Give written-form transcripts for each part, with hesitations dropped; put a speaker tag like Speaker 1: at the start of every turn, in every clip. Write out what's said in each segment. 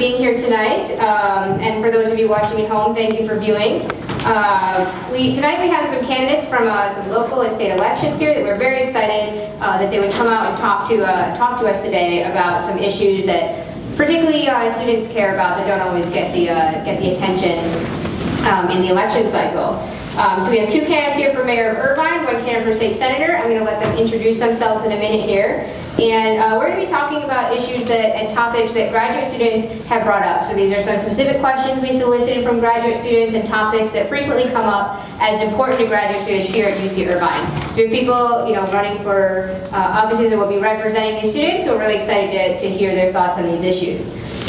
Speaker 1: being here tonight. And for those of you watching at home, thank you for viewing. Tonight we have some candidates from some local and state elections here that we're very excited that they would come out and talk to us today about some issues that particularly students care about that don't always get the attention in the election cycle. So we have two candidates here for Mayor of Irvine, one candidate for State Senator. I'm going to let them introduce themselves in a minute here. And we're going to be talking about issues and topics that graduate students have brought up. So these are some specific questions we solicited from graduate students and topics that frequently come up as important to graduate students here at UC Irvine. So we have people, running for offices that will be representing these students, so we're really excited to hear their thoughts on these issues.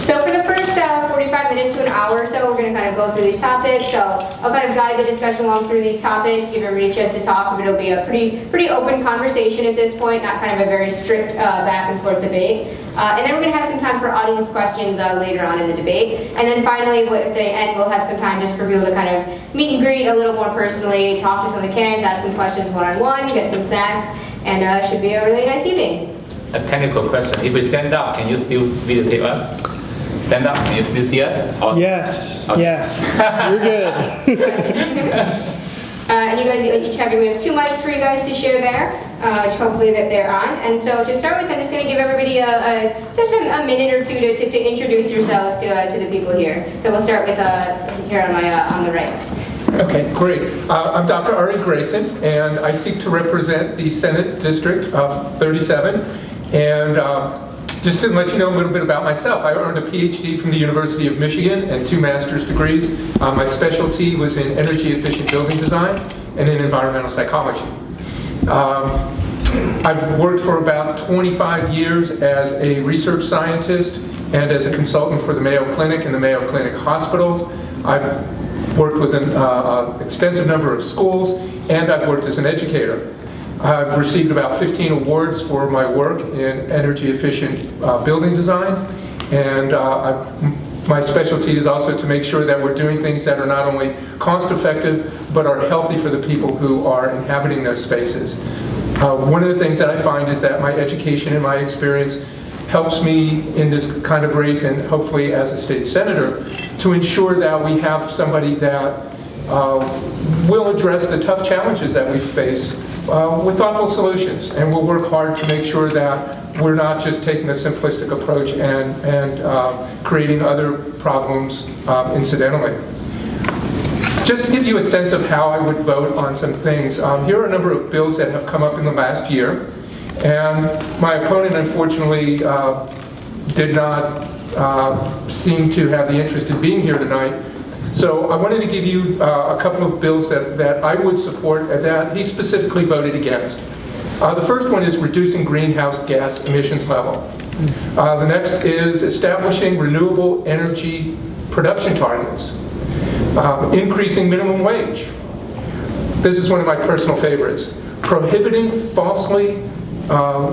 Speaker 1: So for the first 45 minutes to an hour or so, we're going to kind of go through these topics. So I'll kind of guide the discussion along through these topics, give everybody a chance to talk, but it'll be a pretty open conversation at this point, not kind of a very strict back and forth debate. And then we're going to have some time for audience questions later on in the debate. And then finally, at the end, we'll have some time just for people to kind of meet and greet a little more personally, talk to some of the candidates, ask some questions one-on-one, get some snacks, and it should be a really nice evening.
Speaker 2: A technical question. If we stand up, can you still videotape us? Stand up. Can you still see us?
Speaker 3: Or... Yes. Okay. Yes. You're good.
Speaker 1: And you guys each have 2 mics for you guys to share there, which hopefully that they're on. And so to start with, I'm just going to give everybody just a minute or two to introduce yourselves to the people here. So we'll start with here on the right.
Speaker 4: Okay, great. I'm Dr. Ari Grayson, and I seek to represent the Senate District of 37. And just to let you know a little bit about myself, I earned a PhD from the University of Michigan and 2 master's degrees. My specialty was in energy efficient building design and in environmental psychology. I've worked for about 25 years as a research scientist and as a consultant for the Mayo Clinic and the Mayo Clinic hospitals. I've worked with an extensive number of schools, and I've worked as an educator. I've received about 15 awards for my work in energy efficient building design, and my specialty is also to make sure that we're doing things that are not only cost effective, but are healthy for the people who are inhabiting those spaces. One of the things that I find is that my education and my experience helps me in this kind of race, and hopefully as a state senator, to ensure that we have somebody that will address the tough challenges that we face with thoughtful solutions, and we'll work hard to make sure that we're not just taking a simplistic approach and creating other problems incidentally. Just to give you a sense of how I would vote on some things, here are a number of bills that have come up in the last year, and my opponent unfortunately did not seem to have the interest in being here tonight. So I wanted to give you a couple of bills that I would support that he specifically voted against. The first one is reducing greenhouse gas emissions level. The next is establishing renewable energy production targets. Increasing minimum wage. This is one of my personal favorites. Prohibiting falsely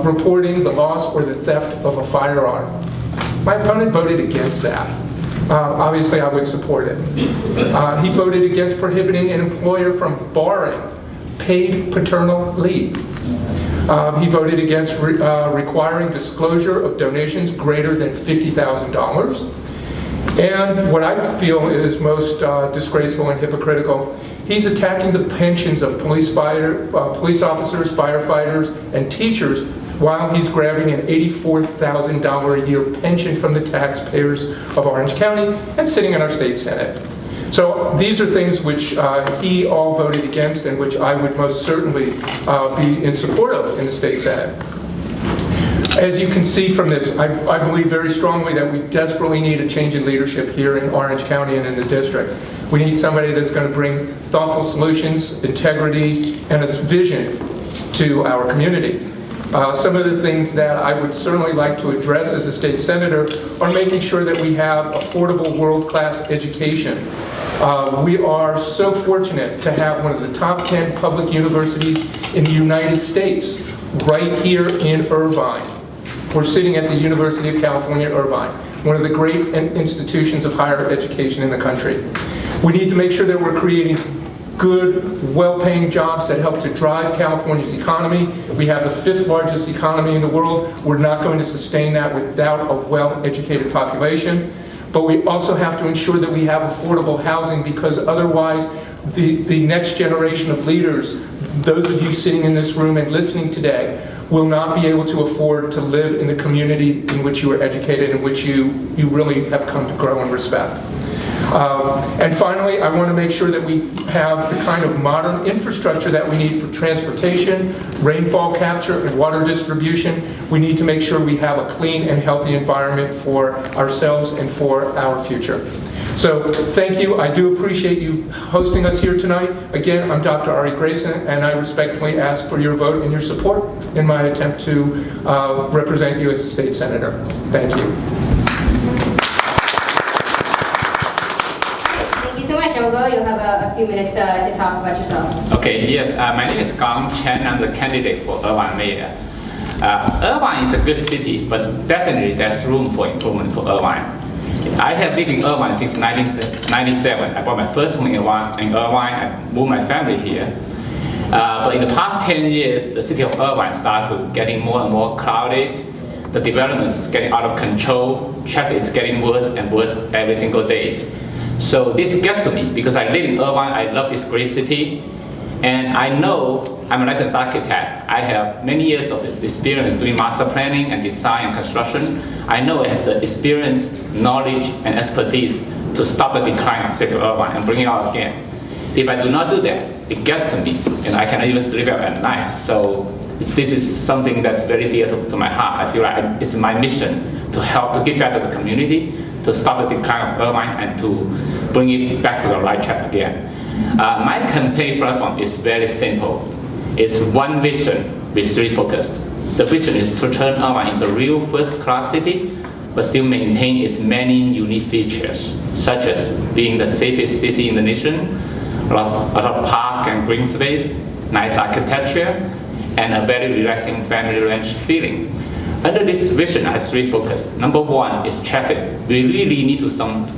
Speaker 4: reporting the loss or the theft of a firearm. My opponent voted against that. Obviously, I would support it. He voted against prohibiting an employer from barring paid paternal leave. He voted against requiring disclosure of donations greater than $50,000. And what I feel is most disgraceful and hypocritical, he's attacking the pensions of police officers, firefighters, and teachers while he's grabbing an $84,000 a year pension from the taxpayers of Orange County and sitting in our state Senate. So these are things which he all voted against and which I would most certainly be in support of in the state Senate. As you can see from this, I believe very strongly that we desperately need a change in leadership here in Orange County and in the district. We need somebody that's going to bring thoughtful solutions, integrity, and a vision to our community. Some of the things that I would certainly like to address as a state senator are making sure that we have affordable world-class education. We are so fortunate to have one of the top 10 public universities in the United States right here in Irvine. We're sitting at the University of California, Irvine, one of the great institutions of higher education in the country. We need to make sure that we're creating good, well-paying jobs that help to drive California's economy. We have the 5th largest economy in the world. We're not going to sustain that without a well-educated population. but we also have to ensure that we have affordable housing, because otherwise the next generation of leaders, those of you sitting in this room and listening today, will not be able to afford to live in the community in which you were educated, in which you really have come to grow and respect. And finally, I want to make sure that we have the kind of modern infrastructure that we need for transportation, rainfall capture, and water distribution. We need to make sure we have a clean and healthy environment for ourselves and for our future. So thank you. I do appreciate you hosting us here tonight. Again, I'm Dr. Ari Grayson, and I respectfully ask for your vote and your support in my attempt to represent you as a state senator. Thank you.
Speaker 1: You'll have a few minutes to talk about yourself.
Speaker 2: Okay, yes, my name is Gang Chen. I'm the candidate for Irvine Mayor. Irvine is a good city, but definitely there's room for improvement for Irvine. I have lived in Irvine since 1997. I bought my first home in Irvine. I moved my family here. But in the past 10 years, the city of Irvine started getting more and more crowded. The development is getting out of control. Traffic is getting worse and worse every single day. So this gets to me because I live in Irvine. I love this great city, and I know I'm a licensed architect. I have many years of experience doing master planning and design and construction. I know I have the experience, knowledge, and expertise to stop the decline of the city of Irvine and bring it out again. If I do not do that, it gets to me, and I cannot even sleep at night. So this is something that's very dear to my heart. I feel like it's my mission to help to give back to the community, to stop the decline of Irvine, and to bring it back to the right track again. My campaign platform is very simple. It's one vision with three focus. The vision is to turn Irvine into a real first-class city, but still maintain its many unique features, such as being the safest city in the nation, a lot of park and green space, nice architecture, and a very relaxing family ranch feeling. Under this vision, I have three focus. Number one is traffic. We really need to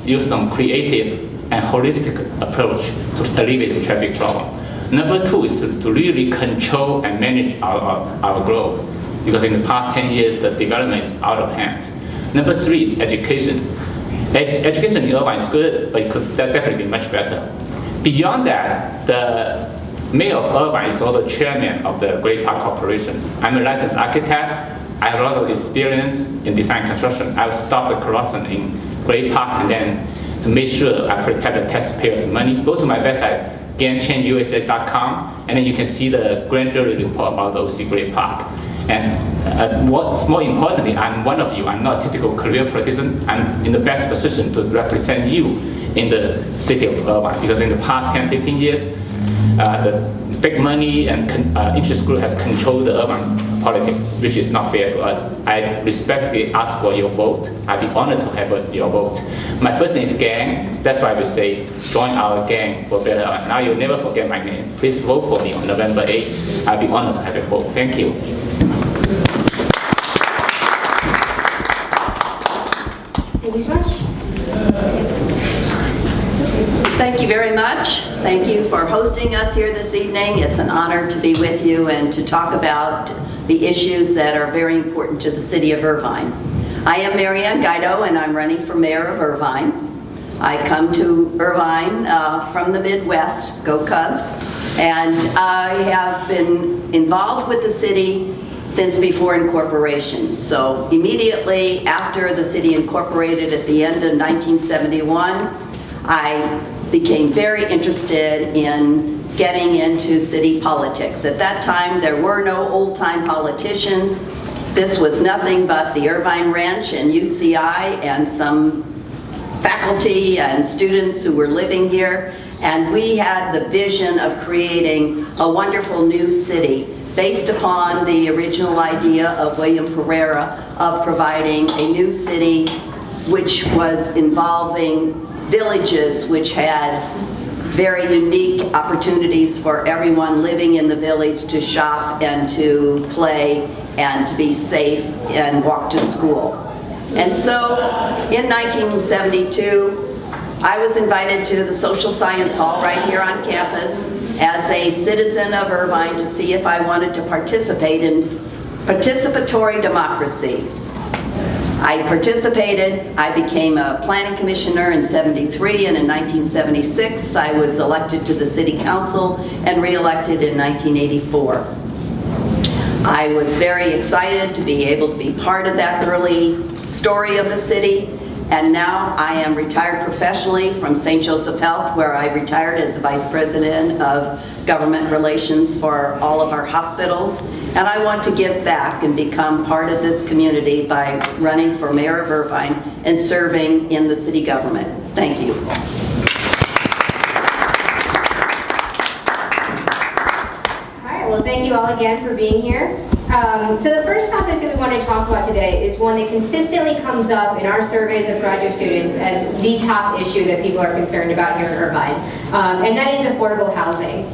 Speaker 2: use some creative and holistic approach to alleviate the traffic problem. Number two is to really control and manage our growth, because in the past 10 years, the development is out of hand. Number three is education. Education in Irvine is good, but it could definitely be much better. Beyond that, the Mayor of Irvine is also chairman of the Great Park Corporation. I'm a licensed architect. I have a lot of experience in design construction. I will stop the corruption in Great Park, and then to make sure I protect the taxpayers' money. Go to my website, gamechange.uci.edu, and then you can see the grand jury report about the OC Great Park. And what's more importantly, I'm one of you. I'm not a typical career politician. I'm in the best position to represent you in the city of Irvine, because in the past 10, 15 years, the big money and interest group has controlled the urban politics, which is not fair to us. I respectfully ask for your vote. I'd be honored to have your vote. My first name is Gang. That's why we say, join our gang for better. Now you'll never forget my name. Please vote for me on November 8th. I'd be honored to have your vote. Thank you.
Speaker 1: Thank you so much.
Speaker 5: Thank you very much. Thank you for hosting us here this evening. It's an honor to be with you and to talk about the issues that are very important to the city of Irvine. I am Marianne Guido, and I'm running for mayor of Irvine. I come to Irvine from the Midwest, go Cubs, and I have been involved with the city since before incorporation. So immediately after the city incorporated at the end of 1971, I became very interested in getting into city politics. At that time, there were no old-time politicians. This was nothing but the Irvine Ranch and UCI and some faculty and students who were living here. And we had the vision of creating a wonderful new city based upon the original idea of William Pereira of providing a new city which was involving villages which had very unique opportunities for everyone living in the village to shop and to play and to be safe and walk to school. And so in 1972, I was invited to the Social Science Hall right here on campus as a citizen of Irvine to see if I wanted to participate in participatory democracy. I participated. I became a planning commissioner in '73, and in 1976 I was elected to the city council and re-elected in 1984. I was very excited to be able to be part of that early story of the city, and now I am retired professionally from St. Joseph Health, where I retired as the Vice President of Government Relations for all of our hospitals, and I want to give back and become part of this community by running for Mayor of Irvine and serving in the city government. Thank you.
Speaker 1: Well, thank you all again for being here. So the first topic that we want to talk about today is one that consistently comes up in our surveys of graduate students as the top issue that people are concerned about here in Irvine, and that is affordable housing.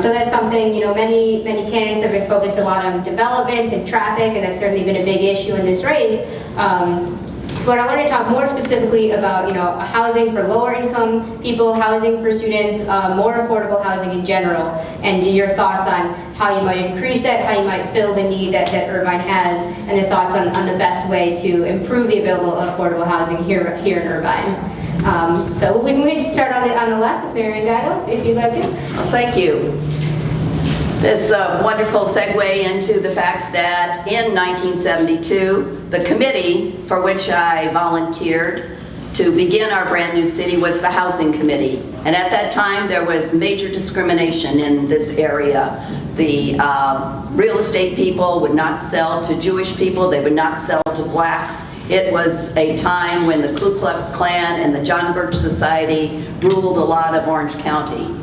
Speaker 1: So that's something, you know, many candidates have been focused a lot on development and traffic, and that's certainly been a big issue in this race. But I want to talk more specifically about, you know, housing for lower income people, housing for students, more affordable housing in general, and your thoughts on how you might increase that, how you might fill the need that Irvine has, and the thoughts on the best way to improve the available affordable housing here in Irvine. So we can start on the left with Marion Gatto, if you'd like to.
Speaker 5: Well, thank you. It's a wonderful segue into the fact that in 1972, the committee for which I volunteered to begin our brand new city was the Housing Committee. And at that time, there was major discrimination in this area. The real estate people would not sell to Jewish people, they would not sell to blacks. It was a time when the Ku Klux Klan and the John Birch Society ruled a lot of Orange County.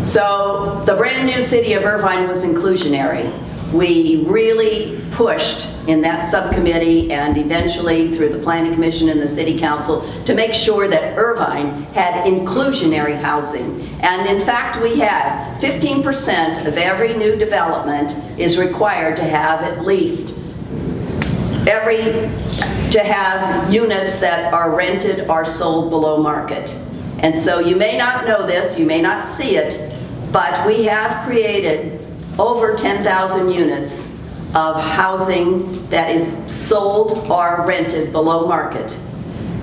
Speaker 5: So the brand new city of Irvine was inclusionary. We really pushed in that subcommittee and eventually through the Planning Commission and the City Council to make sure that Irvine had inclusionary housing. And in fact, we had 15% of every new development is required to have at least to have units that are rented or sold below market. And so you may not know this, you may not see it, but we have created over 10,000 units of housing that is sold or rented below market.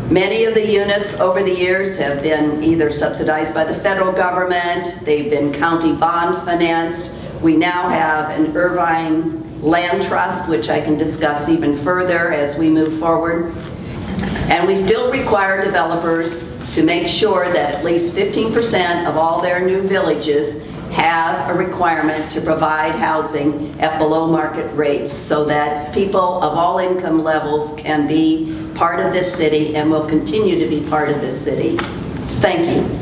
Speaker 5: Many of the units over the years have been either subsidized by the federal government, they've been county bond financed. We now have an Irvine land trust, which I can discuss even further as we move forward. And we still require developers to make sure that at least 15% of all their new villages have a requirement to provide housing at below market rates so that people of all income levels can be part of this city and will continue to be part of this city. Thank you.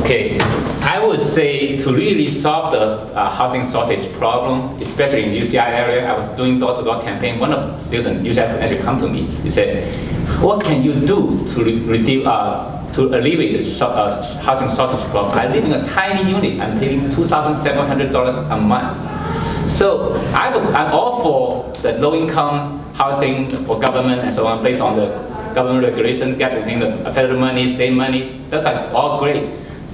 Speaker 2: Okay, I would say to really solve the housing shortage problem, especially in UCI area, I was doing door-to-door campaign. One of the students UCI actually come to me. He said, "What can you do to reduce, to alleviate the housing shortage problem? I live in a tiny unit. I'm paying $2,700 a month." So I'm all for the low-income housing for government and so on, based on the government regulation, getting the federal money, state money. That's all great.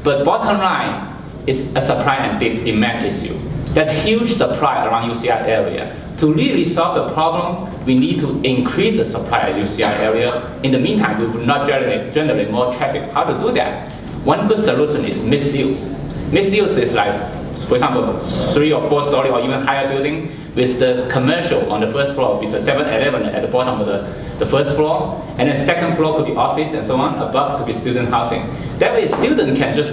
Speaker 2: But bottom line is a supply and demand issue. There's huge supply around UCI area. To really solve the problem, we need to increase the supply at UCI area. In the meantime, we will not generate more traffic. How to do that? One good solution is mixed use. Mixed use is like, for example, 3 or 4 story or even higher building with the commercial on the first floor, with the 7-Eleven at the bottom of the first floor, and then second floor could be office and so on, above could be student housing. That way students can just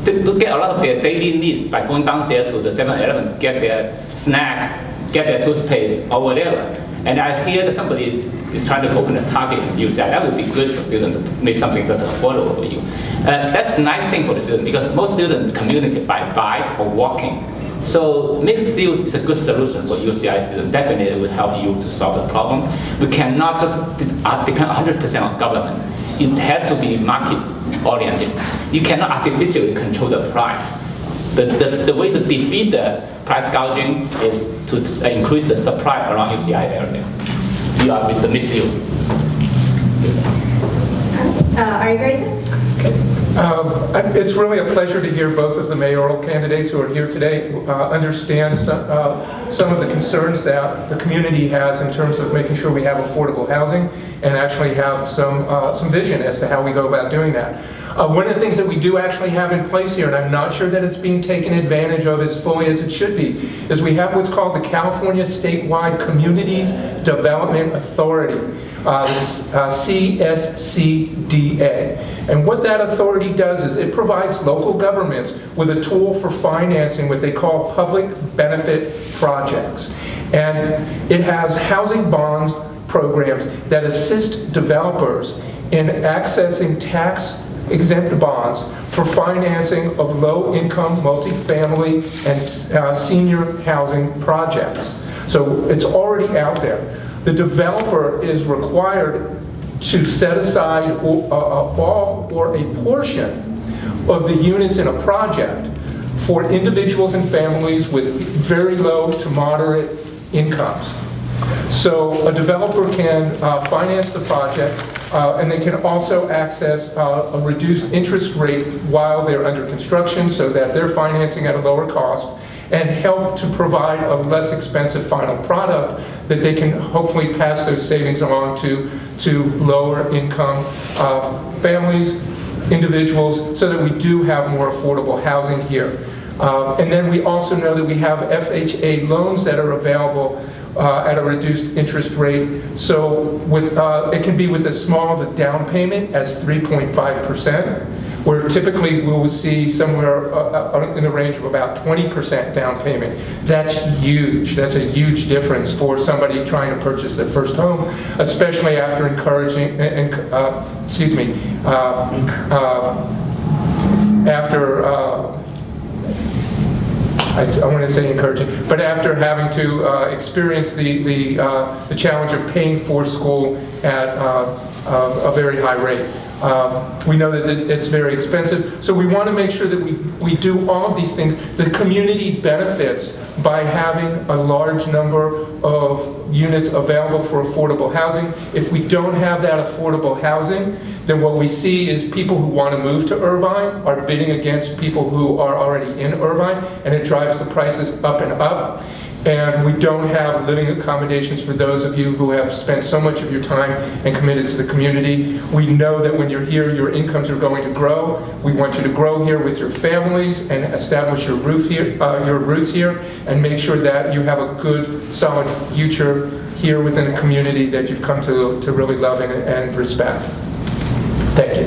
Speaker 2: to get a lot of their daily needs by going downstairs to the 7-Eleven, get their snack, get their toothpaste or whatever. And I hear that somebody is trying to open a Target in UCI. That would be good for students to make something that's affordable for you. That's a nice thing for the student because most students communicate by bike or walking. So mixed use is a good solution for UCI students. Definitely it will help you to solve the problem. We cannot just depend 100% on government. It has to be market oriented. You cannot artificially control the price. The way to defeat the price gouging is to increase the supply around UCI area. You are with the mixed use.
Speaker 1: Are you Grayson?
Speaker 2: Okay.
Speaker 4: It's really a pleasure to hear both of the mayoral candidates who are here today understand some of the concerns that the community has in terms of making sure we have affordable housing and actually have some vision as to how we go about doing that. One of the things that we do actually have in place here, and I'm not sure that it's being taken advantage of as fully as it should be, is we have what's called the California Statewide Communities Development Authority, CSCDA. And what that authority does is it provides local governments with a tool for financing what they call public benefit projects. And it has housing bonds programs that assist developers in accessing tax-exempt bonds for financing of low-income, multifamily, and senior housing projects. So it's already out there. The developer is required to set aside all or a portion of the units in a project for individuals and families with very low to moderate incomes. So a developer can finance the project, and they can also access a reduced interest rate while they're under construction so that they're financing at a lower cost, and help to provide a less expensive final product that they can hopefully pass those savings along to lower income families, individuals, so that we do have more affordable housing here. And then we also know that we have FHA loans that are available at a reduced interest rate. So it can be with as small of a down payment as 3.5%, where typically we will see somewhere in the range of about 20% down payment. That's huge. That's a huge difference for somebody trying to purchase their first home, especially after I want to say encouraging, but after having to experience the challenge of paying for school at a very high rate. We know that it's very expensive, so we want to make sure that we do all of these things. The community benefits by having a large number of units available for affordable housing. If we don't have that affordable housing, then what we see is people who want to move to Irvine are bidding against people who are already in Irvine, and it drives the prices up and up. And we don't have living accommodations for those of you who have spent so much of your time and committed to the community. We know that when you're here, your incomes are going to grow. We want you to grow here with your families and establish your roots here, and make sure that you have a good, solid future here within a community that you've come to really love and respect. Thank you.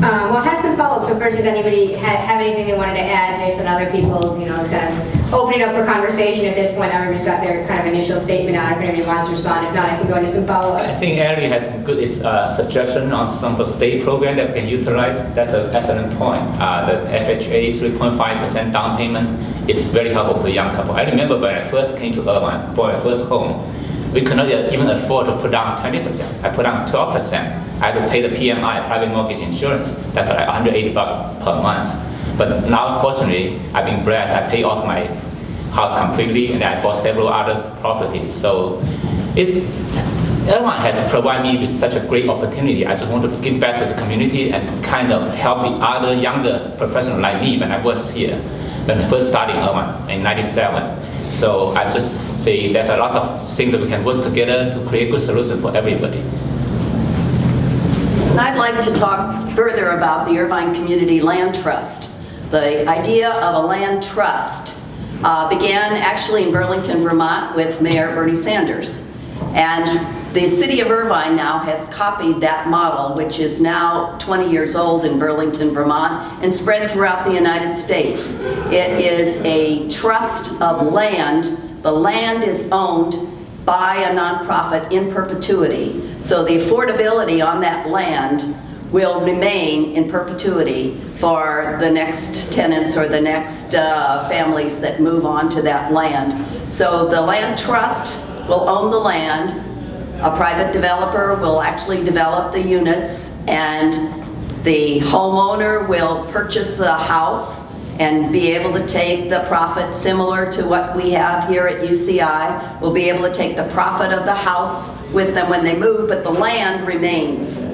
Speaker 1: We'll have some follow-ups, but first, does anybody have anything they wanted to add based on other people's, it's kind of opening up for conversation at this point. Everybody's got their kind of initial statement out. If anybody wants to respond, if not, I can go into some follow-ups.
Speaker 2: I think Ari has some good suggestion on some of the state program that we can utilize. That's an excellent point. The FHA 3.5% down payment is very helpful to young couple. I remember when I first came to Irvine, bought my first home, we could not even afford to put down 20%. I put down 12%. I had to pay the PMI, private mortgage insurance. That's like $180 per month. But now, fortunately, I've been blessed. I paid off my house completely, and I bought several other properties. So Irvine has provided me with such a great opportunity. I just want to give back to the community and kind of help the other younger professionals like me when I was here, when I first started in Irvine in '97. So I just say there's a lot of things that we can work together to create good solutions for everybody.
Speaker 5: And I'd like to talk further about the Irvine Community Land Trust. The idea of a land trust began actually in Burlington, Vermont with Mayor Bernie Sanders. And the city of Irvine now has copied that model, which is now 20 years old in Burlington, Vermont, and spread throughout the United States. It is a trust of land. The land is owned by a nonprofit in perpetuity. So the affordability on that land will remain in perpetuity for the next tenants or the next families that move on to that land. So the land trust will own the land. A private developer will actually develop the units, and the homeowner will purchase the house and be able to take the profit similar to what we have here at UCI. We'll be able to take the profit of the house with them when they move, but the land remains.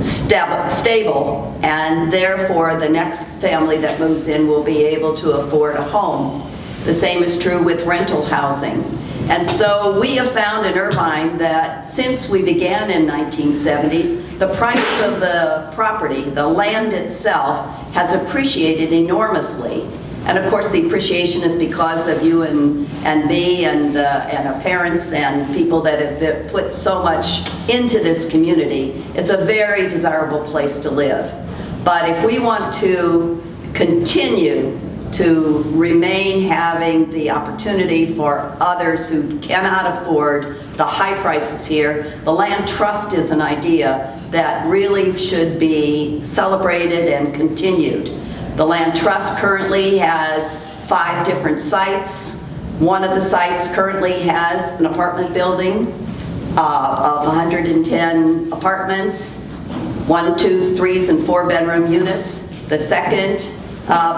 Speaker 5: stable, and therefore the next family that moves in will be able to afford a home. The same is true with rental housing. And so we have found in Irvine that since we began in 1970s, the price of the property, the land itself, has appreciated enormously. And of course, the appreciation is because of you and me and our parents and people that have put so much into this community. It's a very desirable place to live. But if we want to continue to remain having the opportunity for others who cannot afford the high prices here, the land trust is an idea that really should be celebrated and continued. The land trust currently has 5 different sites. One of the sites currently has an apartment building of 110 apartments, 1, 2s, 3s, and 4-bedroom units. The second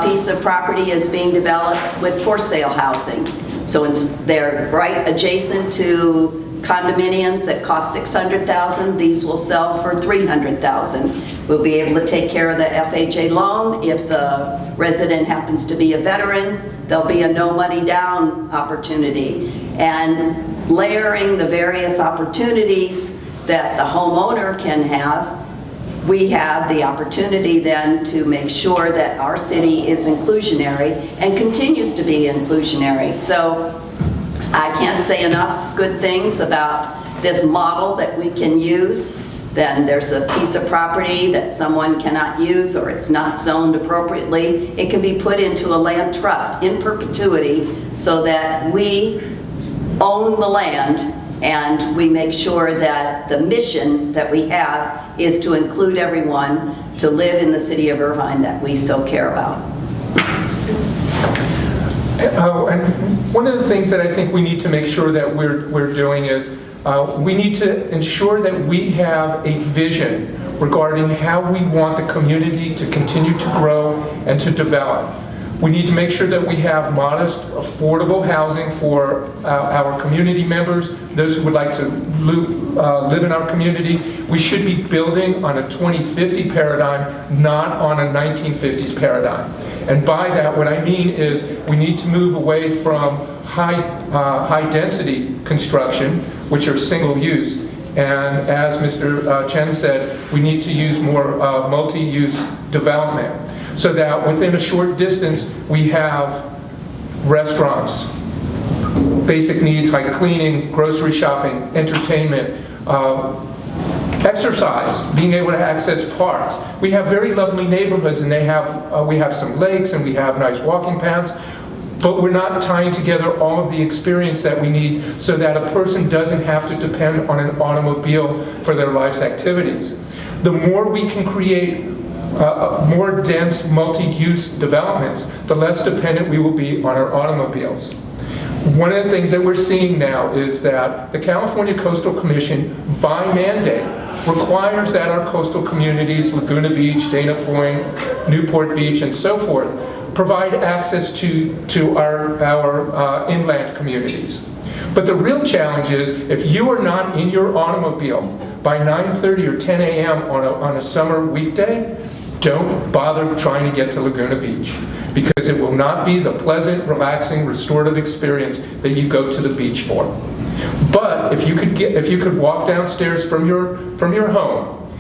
Speaker 5: piece of property is being developed with for sale housing. So they're right adjacent to condominiums that cost $600,000. These will sell for $300,000. We'll be able to take care of the FHA loan. If the resident happens to be a veteran, there'll be a no money down opportunity. And layering the various opportunities that the homeowner can have, we have the opportunity then to make sure that our city is inclusionary and continues to be inclusionary. So I can't say enough good things about this model that we can use. Then there's a piece of property that someone cannot use or it's not zoned appropriately. It can be put into a land trust in perpetuity so that we own the land and we make sure that the mission that we have is to include everyone to live in the city of Irvine that we so care about.
Speaker 4: Oh, and one of the things that I think we need to make sure that we're doing is we need to ensure that we have a vision regarding how we want the community to continue to grow and to develop. We need to make sure that we have modest, affordable housing for our community members, those who would like to live in our community. We should be building on a 2050 paradigm, not on a 1950s paradigm. And by that, what I mean is we need to move away from high density construction, which are single use. And as Mr. Chen said, we need to use more multi-use development, so that within a short distance we have restaurants, basic needs like cleaning, grocery shopping, entertainment, exercise, being able to access parks. We have very lovely neighborhoods, and we have some lakes and we have nice walking paths, but we're not tying together all of the experience that we need so that a person doesn't have to depend on an automobile for their life's activities. The more we can create more dense multi-use developments, the less dependent we will be on our automobiles. One of the things that we're seeing now is that the California Coastal Commission, by mandate, requires that our coastal communities, Laguna Beach, Dana Point, Newport Beach, and so forth, provide access to our inland communities. But the real challenge is, if you are not in your automobile by 9:30 or 10 a.m. on a summer weekday, don't bother trying to get to Laguna Beach, because it will not be the pleasant, relaxing, restorative experience that you go to the beach for. But if you could walk downstairs from your home,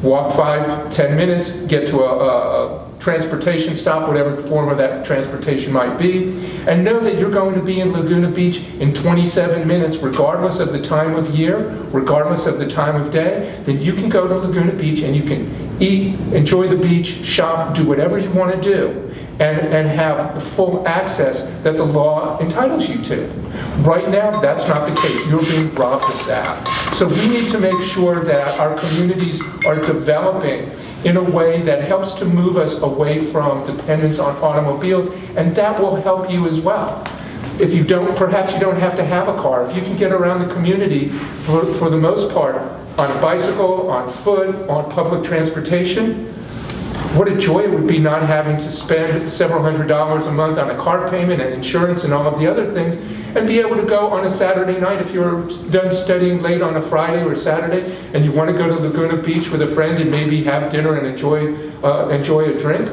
Speaker 4: walk 5-10 minutes, get to a transportation stop, whatever form of that transportation might be, and know that you're going to be in Laguna Beach in 27 minutes, regardless of the time of year, regardless of the time of day, then you can go to Laguna Beach and you can eat, enjoy the beach, shop, do whatever you want to do, and have the full access that the law entitles you to. Right now, that's not the case. You're being robbed of that. So we need to make sure that our communities are developing in a way that helps to move us away from dependence on automobiles, and that will help you as well. If you don't, perhaps you don't have to have a car. If you can get around the community for the most part on a bicycle, on foot, on public transportation, what a joy it would be not having to spend several $100s a month on a car payment and insurance and all of the other things, and be able to go on a Saturday night if you're done studying late on a Friday or Saturday and you want to go to Laguna Beach with a friend and maybe have dinner and enjoy a drink.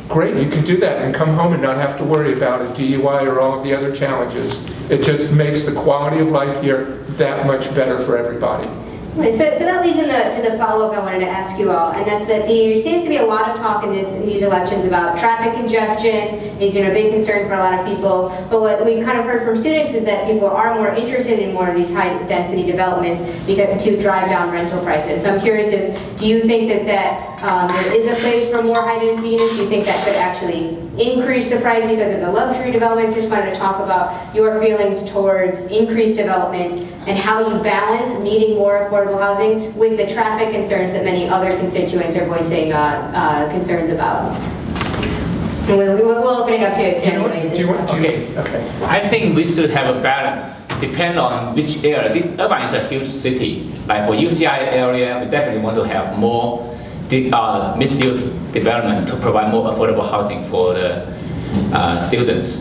Speaker 4: Great, you can do that and come home and not have to worry about a DUI or all of the other challenges. It just makes the quality of life here that much better for everybody.
Speaker 1: So that leads into the follow-up I wanted to ask you all, and that's that there seems to be a lot of talk in these elections about traffic congestion. It's a big concern for a lot of people. But what we kind of heard from students is that people are more interested in more of these high-density developments to drive down rental prices. So I'm curious do you think that there is a place for more high-density units? Do you think that could actually increase the price because of the luxury developments? Just wanted to talk about your feelings towards increased development and how you balance needing more affordable housing with the traffic concerns that many other constituents are voicing concerns about. And we'll open it up to anybody.
Speaker 2: Okay. I think we should have a balance, depend on which area. Irvine is a huge city. Like for UCI area, we definitely want to have more mixed-use development to provide more affordable housing for the students.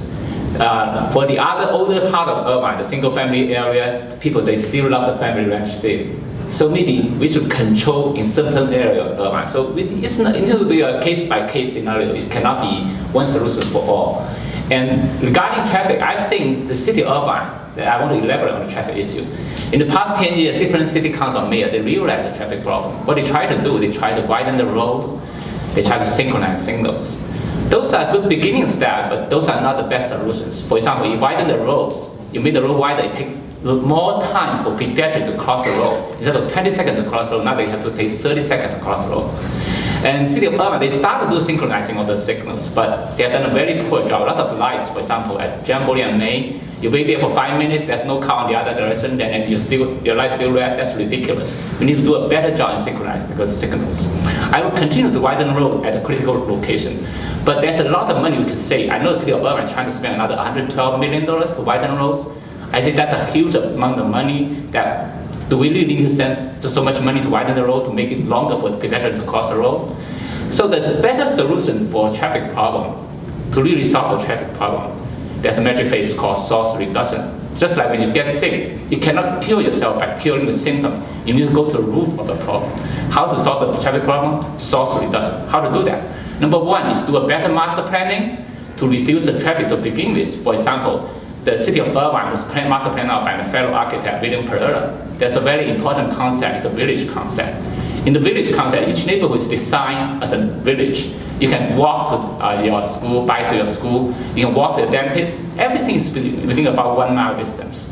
Speaker 2: For the other older part of Irvine, the single-family area, people, they still love the family ranch feel. So maybe we should control in certain area of Irvine. So it needs to be a case-by-case scenario. It cannot be one solution for all. And regarding traffic, I think the city of Irvine, I want to elaborate on the traffic issue. In the past 10 years, different city council mayors, they realized the traffic problem. What they try to do, they try to widen the roads, they try to synchronize signals. Those are good beginning steps, but those are not the best solutions. For example, you widen the roads, you make the road wider, it takes more time for pedestrians to cross the road. Instead of 20 seconds to cross the road, now they have to take 30 seconds to cross the road. And City of Irvine, they start to do synchronizing of the signals, but they have done a very poor job. A lot of lights, for example, at Jamboree and Main, you wait there for 5 minutes, there's no car on the other direction, and your light's still red. That's ridiculous. We need to do a better job in synchronizing the signals. I will continue to widen the road at a critical location, but there's a lot of money we can save. I know the City of Irvine is trying to spend another $112 million to widen roads. I think that's a huge amount of money. Do we really need to spend so much money to widen the road, to make it longer for the pedestrians to cross the road? So the better solution for traffic problem, to really solve the traffic problem, there's a magic phrase called source reduction. Just like when you get sick, you cannot kill yourself by curing the symptom. You need to go to the root of the problem. How to solve the traffic problem? Source reduction. How to do that? Number one is do a better master planning to reduce the traffic to begin with. For example, the city of Irvine was master planned out by the fellow architect, William Pereira. That's a very important concept, it's the village concept. In the village concept, each neighborhood is designed as a village. You can walk to your school, bike to your school, you can walk to the dentist. Everything is within about 1 mile distance.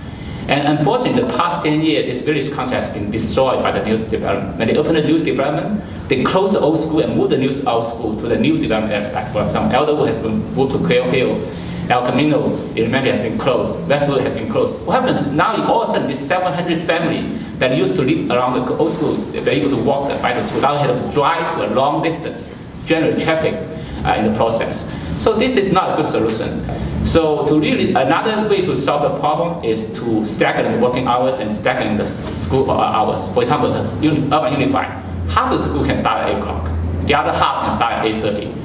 Speaker 2: And unfortunately, the past 10 years, this village concept has been destroyed by the new development. When they open the new development, they close the old school and move the new old school to the new development. Like for example, Elderwood has been moved to Quail Hill. El Camino Elementary has been closed. Westwood has been closed. What happens now? All of a sudden, this 700 family that used to live around the old school, they're able to walk by the school. Now they have to drive to a long distance, generate traffic in the process. So this is not a good solution. So to really, another way to solve the problem is to stagger the working hours and stagger the school hours. For example, the Urban Unified, half the school can start at 8 o'clock. The other half can start at 8:30.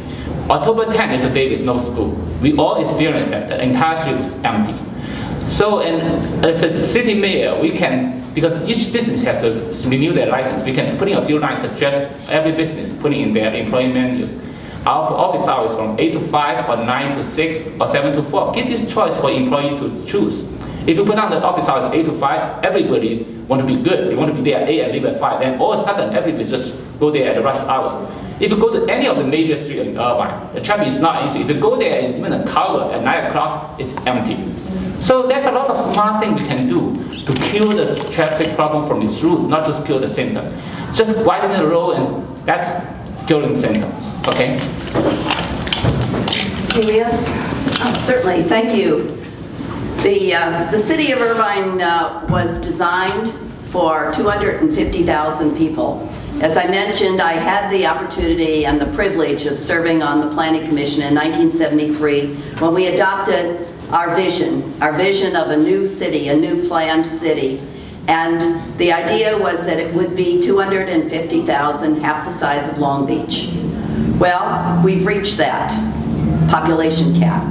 Speaker 2: October 10 is a day with no school. We all experience that. The entire street is empty. So, and as a city mayor, we can, because each business has to renew their license, we can put in a few lines, suggest every business putting in their employee menus. Our office hours from 8 to 5, or 9 to 6, or 7 to 4. Give this choice for employee to choose. If you put down the office hours 8 to 5, everybody want to be good. They want to be there at 8 and leave at 5. Then all of a sudden, everybody just go there at the rush hour. If you go to any of the major streets in Irvine, the traffic is not easy. If you go there, even a Tower at 9 o'clock, it's empty. So there's a lot of smart things we can do to kill the traffic problem from its root, not just kill the symptom. Just widen the road, and that's killing symptoms. Okay?
Speaker 1: Anybody else?
Speaker 5: Certainly, thank you. The city of Irvine was designed for 250,000 people. As I mentioned, I had the opportunity and the privilege of serving on the Planning Commission in 1973 when we adopted our vision of a new city, a new planned city. And the idea was that it would be 250,000, half the size of Long Beach. Well, we've reached that population cap.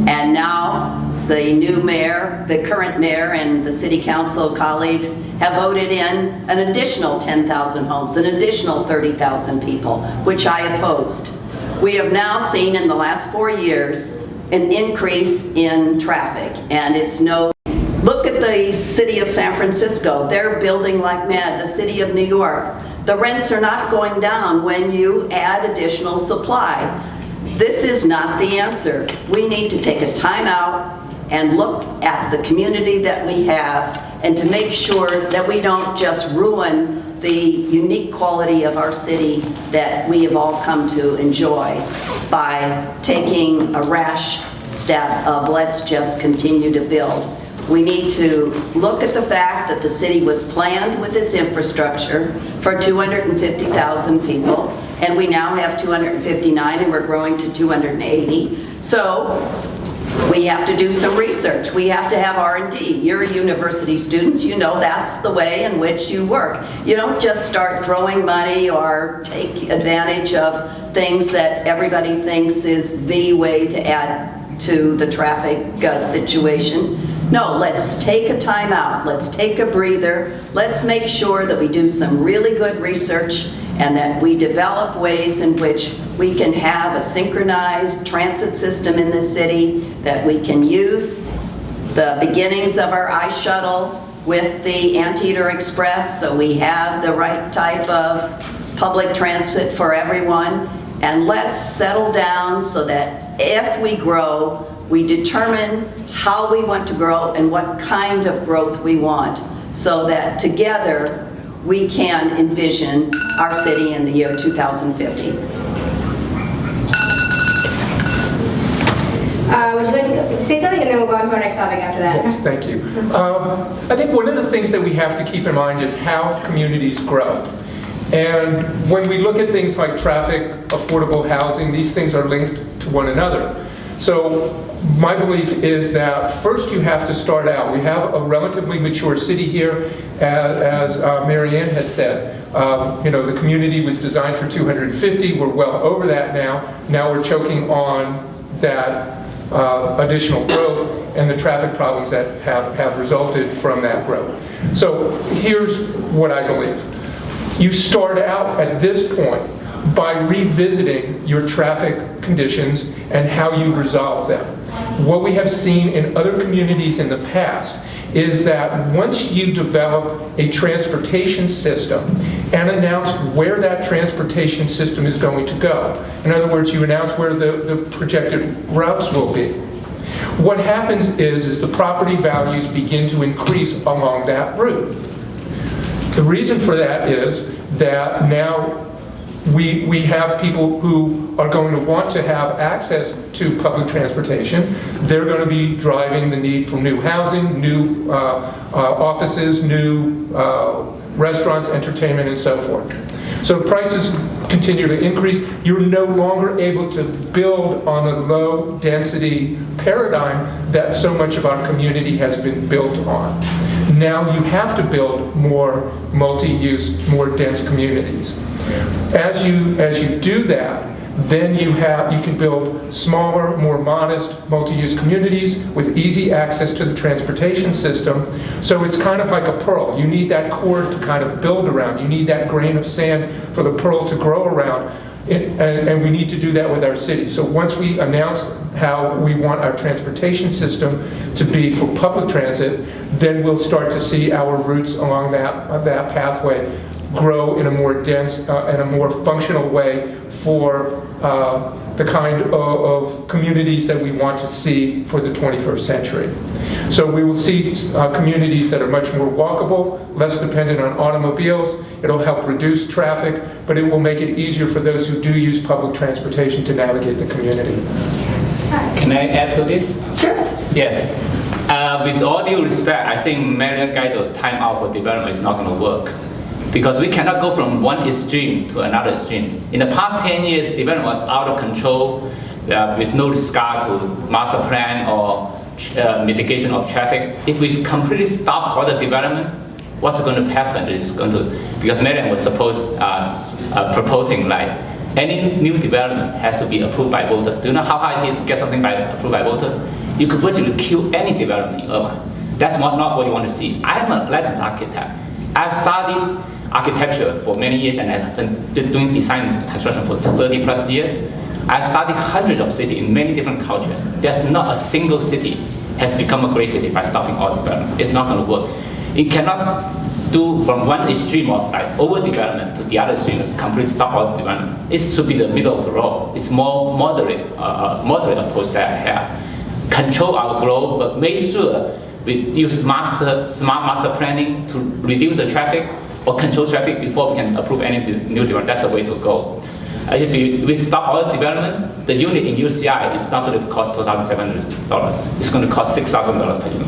Speaker 5: And now the new mayor, the current mayor, and the city council colleagues have voted in an additional 10,000 homes, an additional 30,000 people, which I opposed. We have now seen in the last 4 years an increase in traffic, and it's no... Look at the city of San Francisco. They're building like mad. The city of New York. The rents are not going down when you add additional supply. This is not the answer. We need to take a time out and look at the community that we have and to make sure that we don't just ruin the unique quality of our city that we have all come to enjoy by taking a rash step of let's just continue to build. We need to look at the fact that the city was planned with its infrastructure for 250,000 people, and we now have 259 and we're growing to 280. So we have to do some research. We have to have R&D. You're university students, you know that's the way in which you work. You don't just start throwing money or take advantage of things that everybody thinks is the way to add to the traffic situation. No, let's take a time out. Let's take a breather. Let's make sure that we do some really good research and that we develop ways in which we can have a synchronized transit system in this city, that we can use the beginnings of our iShuttle with the Anteater Express so we have the right type of public transit for everyone. And let's settle down so that if we grow, we determine how we want to grow and what kind of growth we want, so that together we can envision our city in the year 2050.
Speaker 1: Would you like to say something, and then we'll go on to our next topic after that?
Speaker 4: Yes, thank you. I think one of the things that we have to keep in mind is how communities grow. And when we look at things like traffic, affordable housing, these things are linked to one another. So my belief is that first you have to start out. We have a relatively mature city here, as Mary Ann had said. You know, the community was designed for 250. We're well over that now. Now we're choking on that additional growth and the traffic problems that have resulted from that growth. So here's what I believe. You start out at this point by revisiting your traffic conditions and how you resolve them. What we have seen in other communities in the past is that once you develop a transportation system and announce where that transportation system is going to go, in other words, you announce where the projected routes will be, what happens is the property values begin to increase along that route. The reason for that is that now we have people who are going to want to have access to public transportation. They're going to be driving the need for new housing, new offices, new restaurants, entertainment, and so forth. So prices continue to increase. You're no longer able to build on a low density paradigm that so much of our community has been built on. Now you have to build more multi-use, more dense communities. As you do that, then you can build smaller, more modest, multi-use communities with easy access to the transportation system. So it's kind of like a pearl. You need that core to kind of build around. You need that grain of sand for the pearl to grow around. And we need to do that with our city. So once we announce how we want our transportation system to be for public transit, then we'll start to see our routes along that pathway grow in a more dense and a more functional way for the kind of communities that we want to see for the 21st century. So we will see communities that are much more walkable, less dependent on automobiles. It'll help reduce traffic, but it will make it easier for those who do use public transportation to navigate the community.
Speaker 2: Can I add to this?
Speaker 1: Sure.
Speaker 2: Yes. With all due respect, I think Mayor Guido's time out for development is not going to work, because we cannot go from one extreme to another extreme. In the past 10 years, development was out of control with no regard to master plan or mitigation of traffic. If we completely stop all the development, what's going to happen is going to, because Mayor was proposing like Any new development has to be approved by voters. Do you know how hard it is to get something approved by voters? You could virtually kill any development in Irvine. That's not what you want to see. I'm a licensed architect. I've studied architecture for many years, and I've been doing design and construction for 30 plus years. I've studied hundreds of cities in many different cultures. There's not a single city has become a great city by stopping all development. It's not going to work. It cannot do from one extreme of like overdevelopment to the other extreme is completely stop all development. It should be the middle of the road. It's more moderate approach that I have. Control our growth, but make sure we use smart master planning to reduce the traffic or control traffic before we can approve any new development. That's the way to go. If we stop all development, the unit in UCI is not going to cost $4,700. It's going to cost $6,000 per unit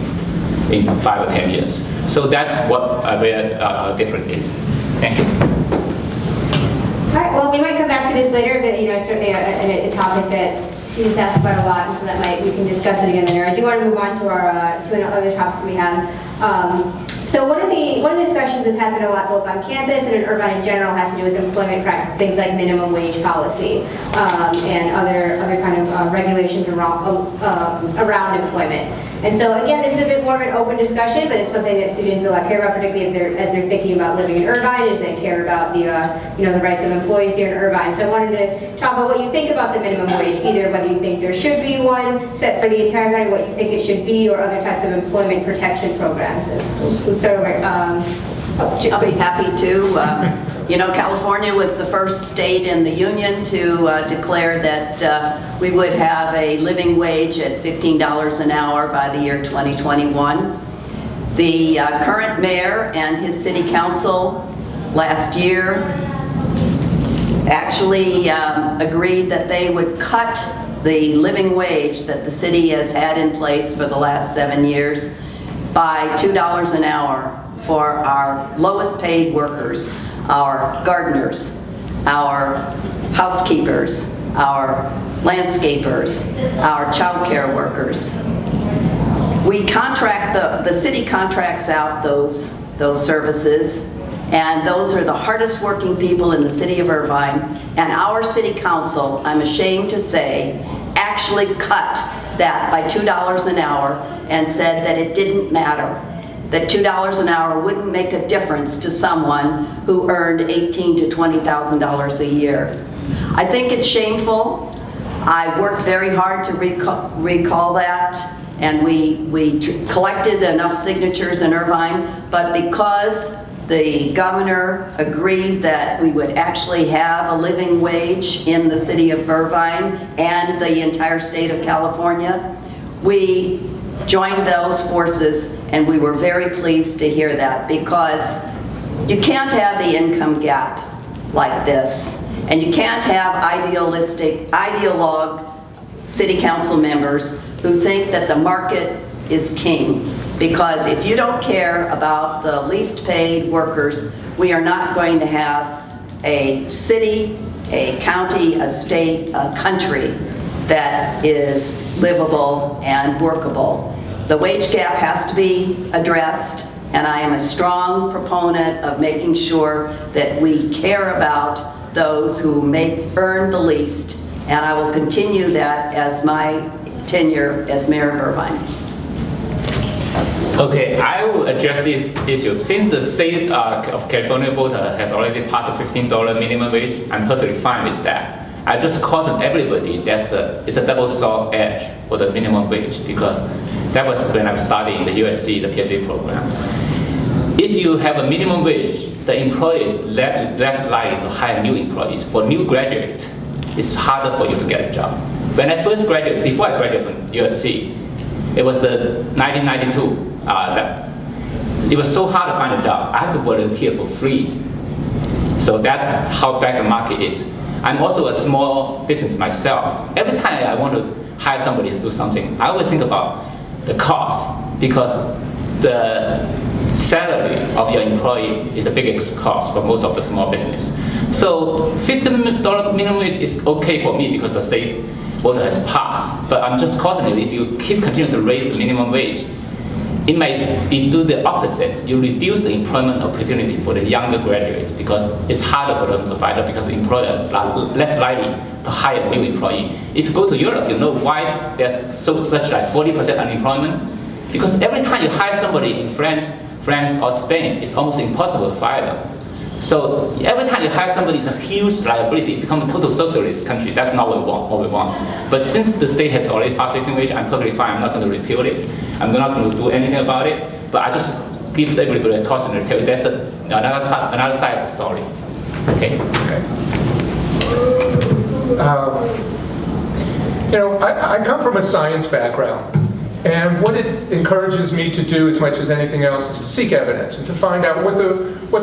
Speaker 2: in 5 or 10 years. So that's what where different is. Thank you.
Speaker 1: All right, well, we might come back to this later, but certainly a topic that students ask about a lot, and so we can discuss it again later. I do want to move on to our to another topics we have. So one of the discussions that's happened a lot both on campus and in Irvine in general has to do with employment practice, things like minimum wage policy and other kind of regulations around employment. And so again, this is a bit more of an open discussion, but it's something that students a lot care about, particularly as they're thinking about living in Irvine, as they care about the the rights of employees here in Irvine. So I wanted to talk about what you think about the minimum wage, either whether you think there should be one set for the entire county, what you think it should be, or other types of employment protection programs. So let's start over.
Speaker 5: I'll be happy to. California was the first state in the union to declare that we would have a living wage at $15 an hour by the year 2021. The current mayor and his city council last year actually agreed that they would cut the living wage that the city has had in place for the last 7 years by $2 an hour for our lowest paid workers, our gardeners, our housekeepers, our landscapers, our child care workers. We contract, the city contracts out those services, and those are the hardest working people in the city of Irvine, and our city council, I'm ashamed to say, actually cut that by $2 an hour and said that it didn't matter, that $2 an hour wouldn't make a difference to someone who earned $18,000 to $20,000 a year. I think it's shameful. I worked very hard to recall that, and we collected enough signatures in Irvine, but because the governor agreed that we would actually have a living wage in the city of Irvine and the entire state of California, we joined those forces, and we were very pleased to hear that, because you can't have the income gap like this, and you can't have ideologue city council members who think that the market is king. Because if you don't care about the least paid workers, we are not going to have a city, a county, a state, a country that is livable and workable. The wage gap has to be addressed, and I am a strong proponent of making sure that we care about those who earn the least, and I will continue that as my tenure as mayor of Irvine.
Speaker 2: Okay, I will address this issue. Since the state of California voter has already passed a $15 minimum wage, I'm perfectly fine with that. I just caution everybody it's a double-sword edge for the minimum wage, because that was when I was studying the USC, the PhD program. If you have a minimum wage, the employer is less likely to hire new employees. For new graduates, it's harder for you to get a job. When I first graduated, before I graduated from USC, it was the 1992. It was so hard to find a job. I have to volunteer for free. So that's how bad the market is. I'm also a small business myself. Every time I want to hire somebody to do something, I always think about the cost, because the salary of your employee is the biggest cost for most of the small business. So $15 minimum wage is okay for me because the state voter has passed. But I'm just cautioning, if you continue to raise the minimum wage, It may be do the opposite. You reduce the employment opportunity for the younger graduates because it's harder for them to find out because employers are less likely to hire new employee. If you go to Europe, you know why there's such like 40% unemployment? Because every time you hire somebody in France or Spain, it's almost impossible to fire them. So every time you hire somebody, it's a huge liability. It becomes a total socialist country. That's not what we want. But since the state has already passed living wage, I'm perfectly fine. I'm not going to repeal it. I'm not going to do anything about it. But I just give everybody a cautionary tale. That's another side of the story. Okay.
Speaker 4: You know, I come from a science background. And what it encourages me to do as much as anything else is to seek evidence and to find out what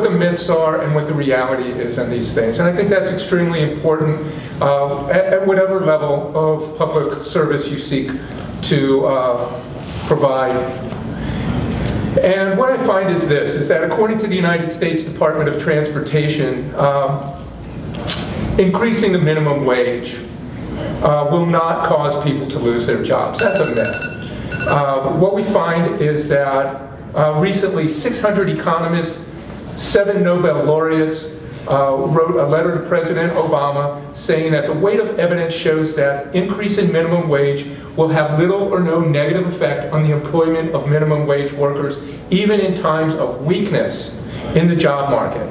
Speaker 4: the myths are and what the reality is in these things. And I think that's extremely important at whatever level of public service you seek to provide. And what I find is this, is that according to the United States Department of Transportation, increasing the minimum wage will not cause people to lose their jobs. That's a myth. What we find is that recently 600 economists, 7 Nobel laureates wrote a letter to President Obama saying that the weight of evidence shows that increase in minimum wage will have little or no negative effect on the employment of minimum wage workers, even in times of weakness in the job market.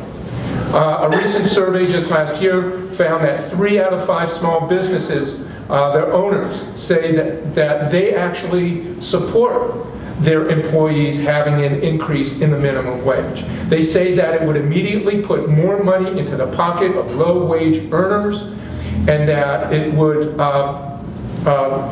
Speaker 4: A recent survey just last year found that 3 out of 5 small businesses, their owners, say that they actually support their employees having an increase in the minimum wage. They say that it would immediately put more money into the pocket of low-wage earners, and that it would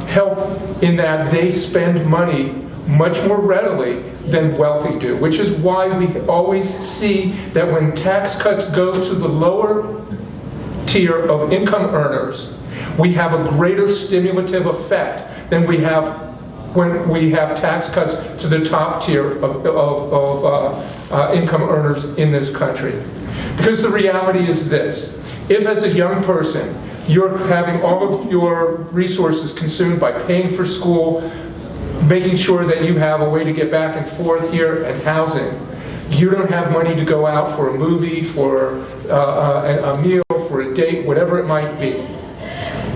Speaker 4: help in that they spend money much more readily than wealthy do, which is why we always see that when tax cuts go to the lower tier of income earners, we have a greater stimulative effect than we have when we have tax cuts to the top tier of income earners in this country. Because the reality is this: if as a young person you're having all of your resources consumed by paying for school, making sure that you have a way to get back and forth here, and housing, you don't have money to go out for a movie, for a meal, for a date, whatever it might be.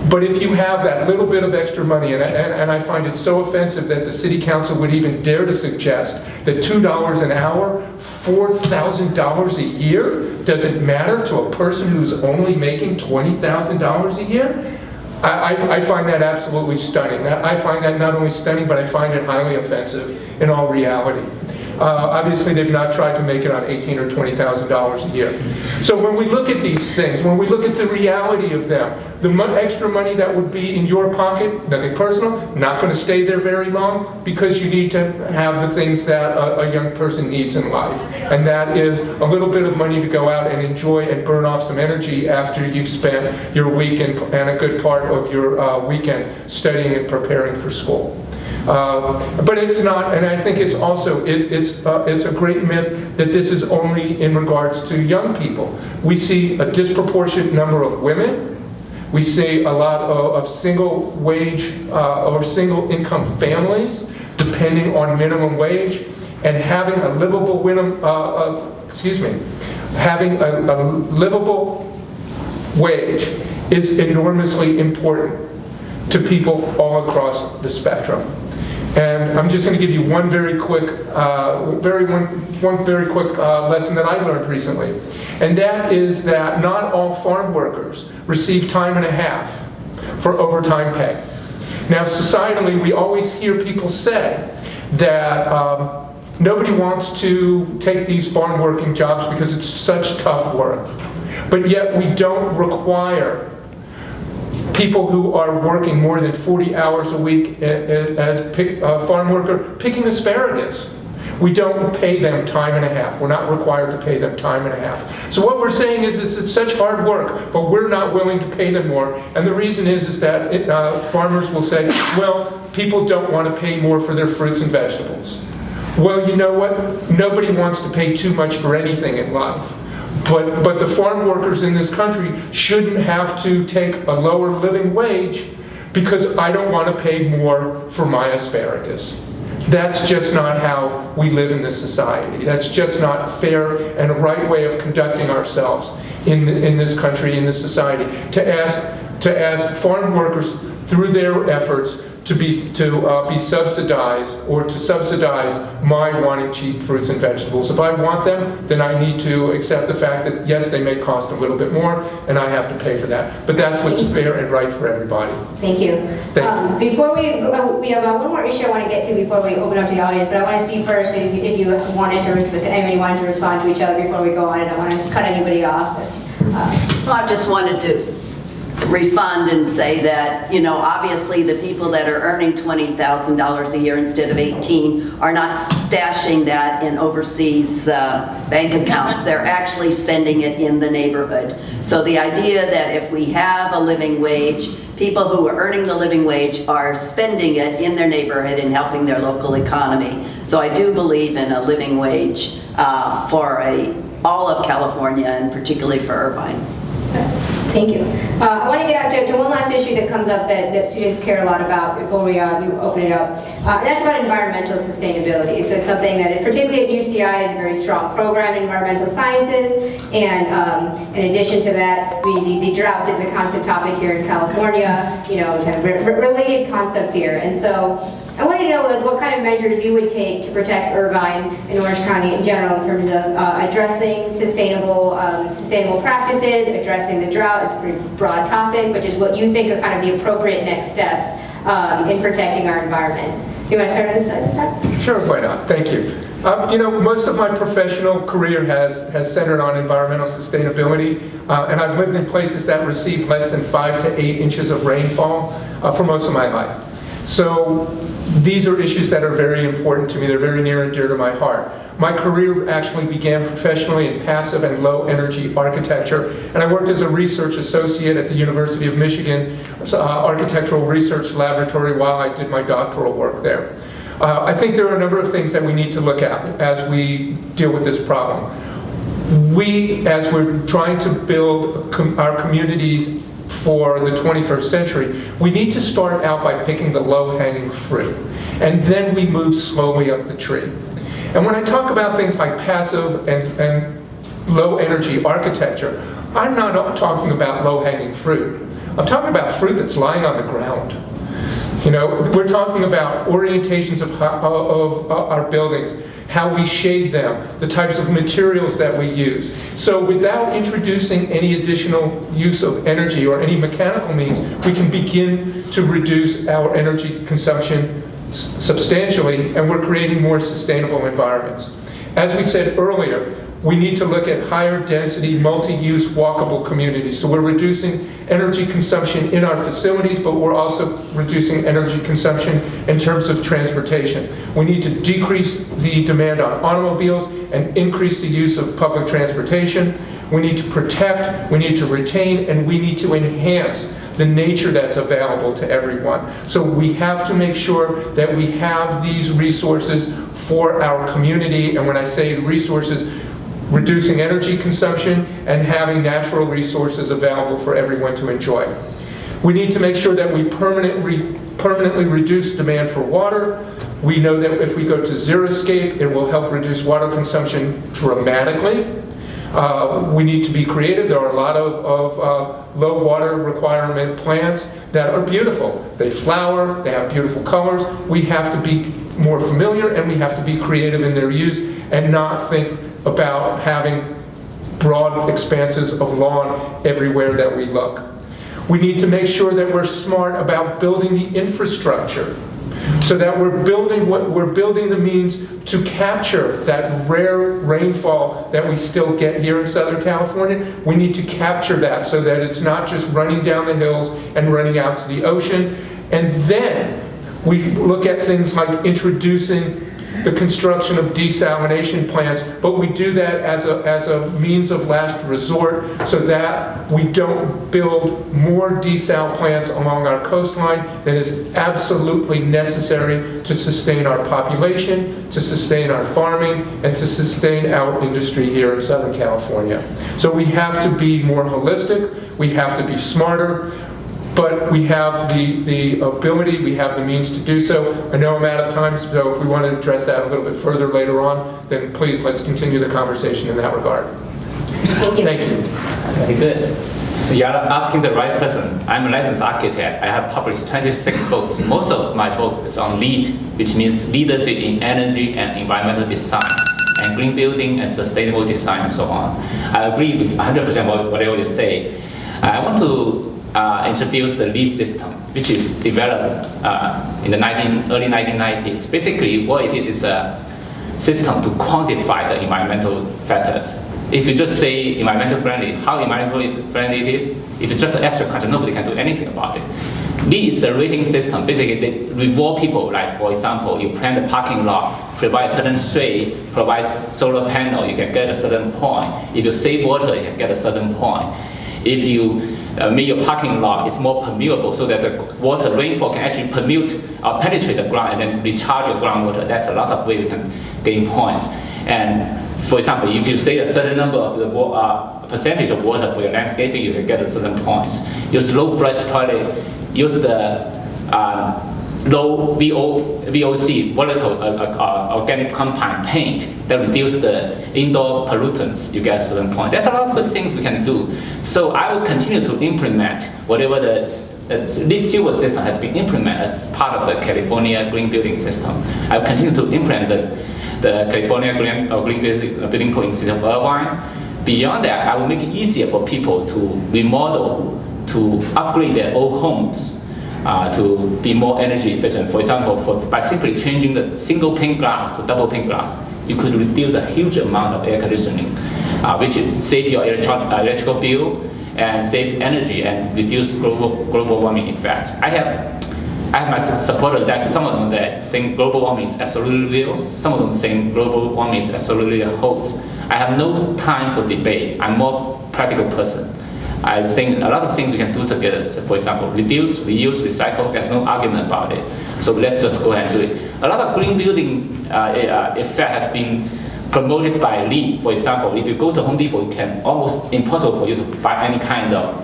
Speaker 4: But if you have that little bit of extra money, and I find it so offensive that the city council would even dare to suggest that $2 an hour, $4,000 a year, doesn't matter to a person who's only making $20,000 a year, I find that absolutely stunning. I find that not only stunning, but I find it highly offensive in all reality. Obviously, they've not tried to make it on $18,000 or $20,000 a year. So when we look at these things, when we look at the reality of them, the extra money that would be in your pocket, nothing personal, not going to stay there very long, because you need to have the things that a young person needs in life. And that is a little bit of money to go out and enjoy and burn off some energy after you've spent your weekend and a good part of your weekend studying and preparing for school. But it's not, and I think it's also, it's a great myth that this is only in regards to young people. We see a disproportionate number of women. We see a lot of single wage or single income families depending on minimum wage, and having a livable having a livable wage is enormously important to people all across the spectrum. And I'm just going to give you one very quick, lesson that I learned recently, and that is that not all farm workers receive time and a half for overtime pay. Now, societally, we always hear people say that nobody wants to take these farm working jobs because it's such tough work, but yet we don't require people who are working more than 40 hours a week as a farm worker picking asparagus. We don't pay them time and a half. We're not required to pay them time and a half. So what we're saying is it's such hard work, but we're not willing to pay them more. And the reason is that farmers will say, well, people don't want to pay more for their fruits and vegetables. Well, you know what? Nobody wants to pay too much for anything in life. But the farm workers in this country shouldn't have to take a lower living wage because I don't want to pay more for my asparagus. That's just not how we live in this society. That's just not fair and a right way of conducting ourselves in this country, in this society. To ask farm workers through their efforts to be subsidized, or to subsidize my wanting cheap fruits and vegetables. If I want them, then I need to accept the fact that yes, they may cost a little bit more, and I have to pay for that. But that's what's fair and right for everybody.
Speaker 1: Thank you. Before we have one more issue I want to get to before we open up to the audience, but I want to see first if you wanted to respond to each other before we go on. I don't want to cut anybody off.
Speaker 5: Well, I just wanted to respond and say that, obviously the people that are earning $20,000 a year instead of 18 are not stashing that in overseas bank accounts. They're actually spending it in the neighborhood. So the idea that if we have a living wage, people who are earning the living wage are spending it in their neighborhood and helping their local economy. So I do believe in a living wage for all of California, and particularly for Irvine.
Speaker 1: Thank you. I want to get out to one last issue that comes up that students care a lot about before we open it up. And that's about environmental sustainability. So it's something that, particularly at UCI, is a very strong program in environmental sciences. And in addition to that, the drought is a constant topic here in California, kind of related concepts here. And so I wanted to know what kind of measures you would take to protect Irvine and Orange County in general in terms of addressing sustainable practices, addressing the drought. It's a pretty broad topic, but just what you think are kind of the appropriate next steps in protecting our environment. You want to start on this side this time?
Speaker 4: Sure, why not? Thank you. Most of my professional career has centered on environmental sustainability, and I've lived in places that receive less than 5 to 8 inches of rainfall for most of my life. So these are issues that are very important to me. They're very near and dear to my heart. My career actually began professionally in passive and low energy architecture, and I worked as a research associate at the University of Michigan Architectural Research Laboratory while I did my doctoral work there. I think there are a number of things that we need to look at as we deal with this problem. As we're trying to build our communities for the 21st century, we need to start out by picking the low-hanging fruit, and then we move slowly up the tree. And when I talk about things like passive and low-energy architecture, I'm not talking about low-hanging fruit. I'm talking about fruit that's lying on the ground. We're talking about orientations of our buildings, how we shade them, the types of materials that we use. So without introducing any additional use of energy or any mechanical means, we can begin to reduce our energy consumption substantially, and we're creating more sustainable environments. As we said earlier, we need to look at higher density, multi-use, walkable communities. So we're reducing energy consumption in our facilities, but we're also reducing energy consumption in terms of transportation. We need to decrease the demand on automobiles and increase the use of public transportation. We need to protect, we need to retain, and we need to enhance the nature that's available to everyone. So we have to make sure that we have these resources for our community, and when I say resources, reducing energy consumption and having natural resources available for everyone to enjoy. We need to make sure that we permanently reduce demand for water. We know that if we go to xeriscape, it will help reduce water consumption dramatically. We need to be creative. There are a lot of low water requirement plants that are beautiful. They flower, they have beautiful colors. We have to be more familiar, and we have to be creative in their use and not think about having broad expanses of lawn everywhere that we look. We need to make sure that we're smart about building the infrastructure so that we're building the means to capture that rare rainfall that we still get here in Southern California. We need to capture that so that it's not just running down the hills and running out to the ocean. And then we look at things like introducing the construction of desalination plants, but we do that as a means of last resort so that we don't build more desal plants along our coastline than is absolutely necessary to sustain our population, to sustain our farming, and to sustain our industry here in Southern California. So we have to be more holistic, we have to be smarter. but we have the ability, we have the means to do so. I know I'm out of time, so if we want to address that a little bit further later on, then please let's continue the conversation in that regard.
Speaker 1: Thank you.
Speaker 4: Thank you.
Speaker 2: Very good. You are asking the right person. I'm a licensed architect. I have published 26 books. Most of my book is on LEED, which means leadership in energy and environmental design, and green building and sustainable design and so on. I agree with 100% whatever you say. I want to introduce the LEED system, which is developed in the early 1990s. Basically, what it is a system to quantify the environmental factors. If you just say environmental friendly, how environmental friendly it is, if it's just an abstract concept, nobody can do anything about it. LEED is a rating system. Basically, they reward people, like for example, you plan the parking lot, provide a certain shade, provide solar panel, you can get a certain point. If you save water, you can get a certain point. If you make your parking lot is more permeable so that the water rainfall can actually penetrate the ground and then recharge your groundwater, that's a lot of ways you can gain points. And for example, if you say a certain number of the percentage of water for your landscaping, you can get a certain points. Use low flush toilet, use the low VOC, volatile organic compound paint that reduce the indoor pollutants, you get a certain point. There's a lot of good things we can do. So I will continue to implement whatever this silver system has been implemented as part of the California green building system. I will continue to implement the California green building code in the city of Irvine. Beyond that, I will make it easier for people to remodel, to upgrade their old homes, to be more energy efficient. For example, by simply changing the single pane glass to double pane glass, you could reduce a huge amount of air conditioning, which save your electrical bill and save energy and reduce global warming effect. I have my supporters that some of them that think global warming is absolutely real, some of them saying global warming is absolutely a hoax. I have no time for debate. I'm a more practical person. I think a lot of things we can do together. So for example, reduce, reuse, recycle, there's no argument about it. So let's just go ahead and do it. A lot of green building effect has been promoted by LEED. For example, if you go to Home Depot, it can almost impossible for you to buy any kind of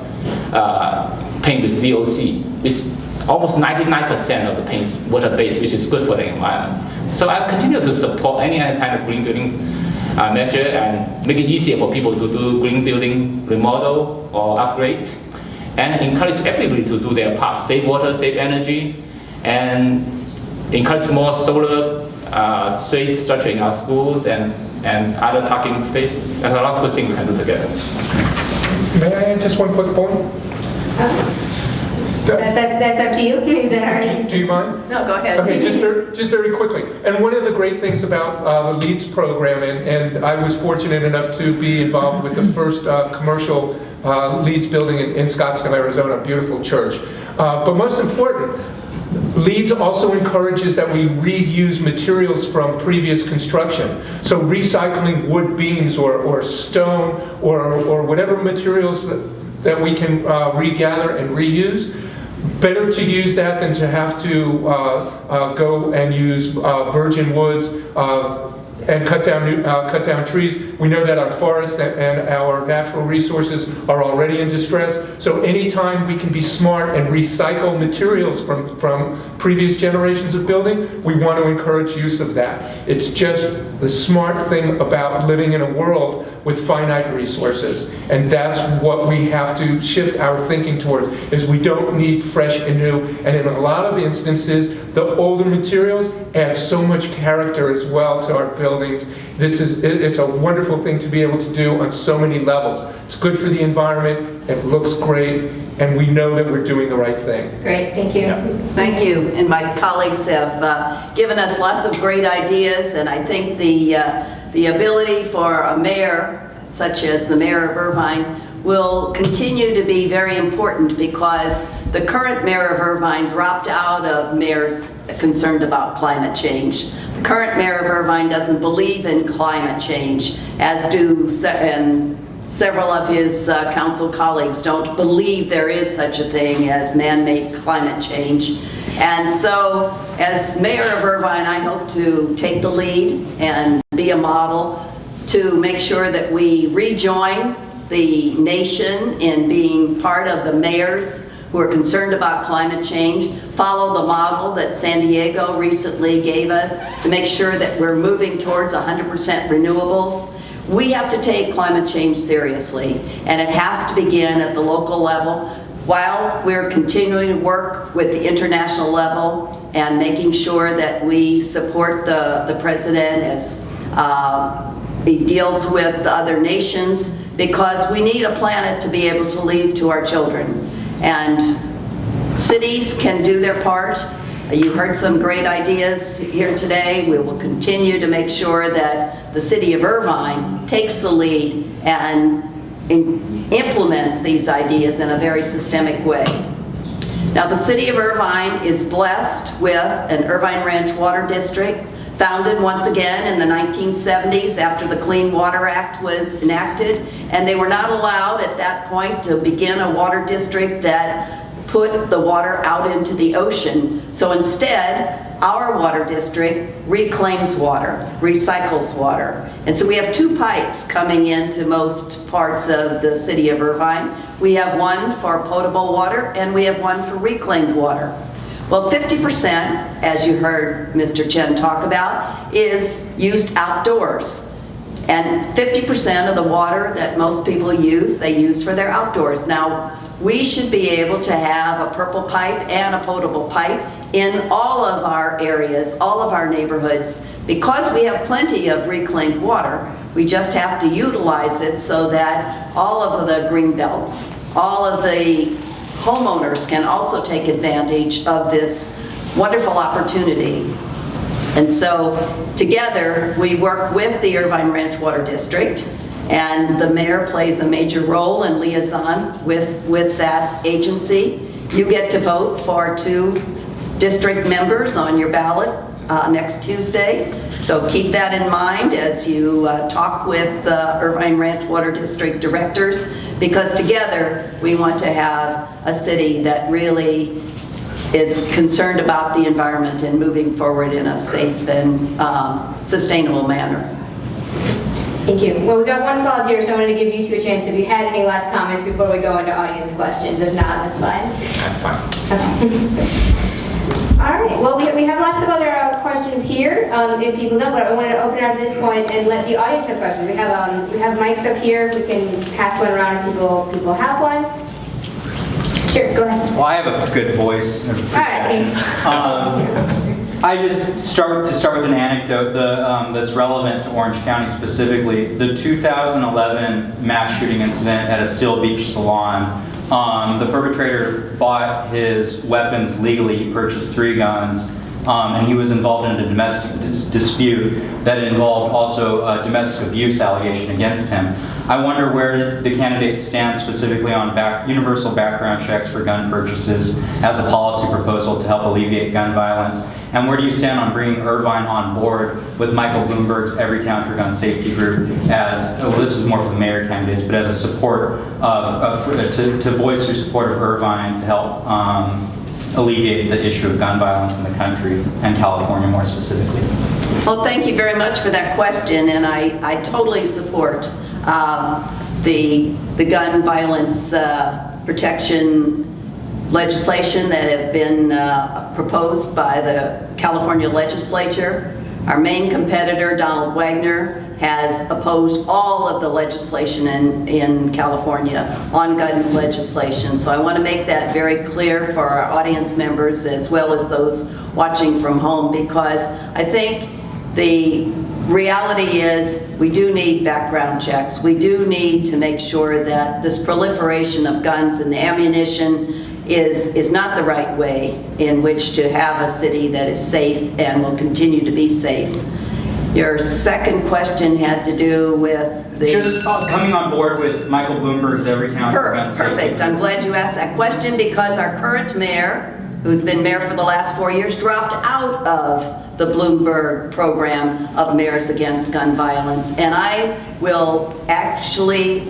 Speaker 2: paint with VOC, which almost 99% of the paint is water-based, which is good for the environment. So I continue to support any kind of green building measure and make it easier for people to do green building remodel or upgrade, and encourage everybody to do their part, save water, save energy, and encourage more solar shade structure in our schools and other parking space. There's a lot of good things we can do together.
Speaker 4: May I add just one quick point?
Speaker 1: That's up to you. Is that all right?
Speaker 4: Do you mind?
Speaker 5: No, go ahead.
Speaker 4: Okay, just very quickly. And one of the great things about the LEEDS program, and I was fortunate enough to be involved with the first commercial LEEDS building in Scottsdale, Arizona, a beautiful church. But most important, LEEDS also encourages that we reuse materials from previous construction. So recycling wood beams or stone or whatever materials that we can regather and reuse. Better to use that than to have to go and use virgin woods and cut down trees. We know that our forests and our natural resources are already in distress. So anytime we can be smart and recycle materials from previous generations of building, we want to encourage use of that. It's just the smart thing about living in a world with finite resources. And that's what we have to shift our thinking towards, is we don't need fresh and new. And in a lot of instances, the older materials add so much character as well to our buildings. It's a wonderful thing to be able to do on so many levels. It's good for the environment, it looks great, and we know that we're doing the right thing.
Speaker 1: Great, thank you.
Speaker 5: Thank you. And my colleagues have given us lots of great ideas, and I think the ability for a mayor, such as the mayor of Irvine, will continue to be very important, because the current mayor of Irvine dropped out of mayors concerned about climate change. The current mayor of Irvine doesn't believe in climate change, as do several of his council colleagues don't believe there is such a thing as man-made climate change. And so, as mayor of Irvine, I hope to take the lead and be a model to make sure that we rejoin the nation in being part of the mayors who are concerned about climate change follow the model that San Diego recently gave us to make sure that we're moving towards 100% renewables. We have to take climate change seriously, and it has to begin at the local level while we're continuing to work with the international level and making sure that we support the president as he deals with the other nations, because we need a planet to be able to leave to our children. And cities can do their part. You heard some great ideas here today. We will continue to make sure that the city of Irvine takes the lead and implements these ideas in a very systemic way. Now, the city of Irvine is blessed with an Irvine Ranch Water District, founded once again in the 1970s after the Clean Water Act was enacted, and they were not allowed at that point to begin a water district that put the water out into the ocean. So instead, our water district reclaims water, recycles water. And so we have two pipes coming into most parts of the city of Irvine. We have one for potable water and we have one for reclaimed water. Well, 50%, as you heard Mr. Chen talk about, is used outdoors. And 50% of the water that most people use, they use for their outdoors. Now, we should be able to have a purple pipe and a potable pipe in all of our areas, all of our neighborhoods. Because we have plenty of reclaimed water, we just have to utilize it so that all of the green belts, all of the homeowners can also take advantage of this wonderful opportunity. And so together we work with the Irvine Ranch Water District, and the mayor plays a major role in liaison with that agency. You get to vote for 2 district members on your ballot next Tuesday. So keep that in mind as you talk with the Irvine Ranch Water District directors, because together we want to have a city that really is concerned about the environment and moving forward in a safe and sustainable manner.
Speaker 1: Thank you. Well, we got one follow-up here, so I wanted to give you 2 a chance if you had any last comments before we go into audience questions. If not, that's fine.
Speaker 2: That's fine.
Speaker 1: That's fine. All right. Well, we have lots of other questions here. If people don't, but I wanted to open it up at this point and let the audience have questions. We have mics up here. We can pass one around if people have one. Sure, go ahead.
Speaker 6: Well, I have a good voice.
Speaker 1: All right.
Speaker 6: I just start with an anecdote that's relevant to Orange County specifically. The 2011 mass shooting incident at a Seal Beach salon. The perpetrator bought his weapons legally. He purchased 3 guns. And he was involved in a domestic dispute that involved also a domestic abuse allegation against him. I wonder where the candidates stand specifically on universal background checks for gun purchases as a policy proposal to help alleviate gun violence. And where do you stand on bringing Irvine on board with Michael Bloomberg's Every Town for Gun Safety group as, well, this is more for the mayor candidates, but as a support to voice your support of Irvine to help alleviate the issue of gun violence in the country and California more specifically?
Speaker 5: Well, thank you very much for that question, and I totally support the gun violence protection legislation that have been proposed by the California legislature. Our main competitor, Donald Wagner, has opposed all of the legislation in California on gun legislation. So I want to make that very clear for our audience members as well as those watching from home, because I think the reality is we do need background checks. We do need to make sure that this proliferation of guns and ammunition is not the right way in which to have a city that is safe and will continue to be safe. Your second question had to do with the...
Speaker 6: Just coming on board with Michael Bloomberg's Every Town for Gun Safety.
Speaker 5: Perfect. I'm glad you asked that question, because our current mayor, who's been mayor for the last 4 years, dropped out of the Bloomberg program of Mayors Against Gun Violence. And I will actually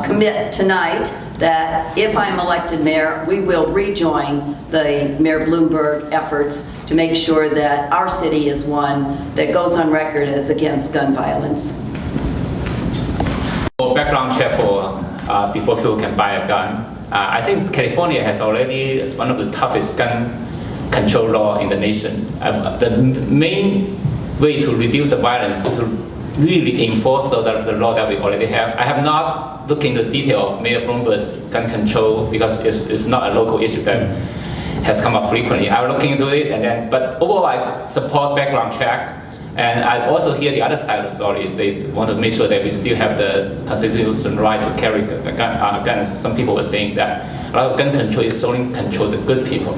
Speaker 5: commit tonight that if I'm elected mayor, we will rejoin the Mayor Bloomberg efforts to make sure that our city is one that goes on record as against gun violence.
Speaker 2: For background check for before people can buy a gun, I think California has already one of the toughest gun control law in the nation. The main way to reduce the violence is to really enforce the law that we already have. I have not looked into the detail of Mayor Bloomberg's gun control because it's not a local issue that has come up frequently. I'm looking into it, but overall I support background check. And I also hear the other side of the story is they want to make sure that we still have the constitutional right to carry guns. Some people were saying that a lot of gun control is only control the good people.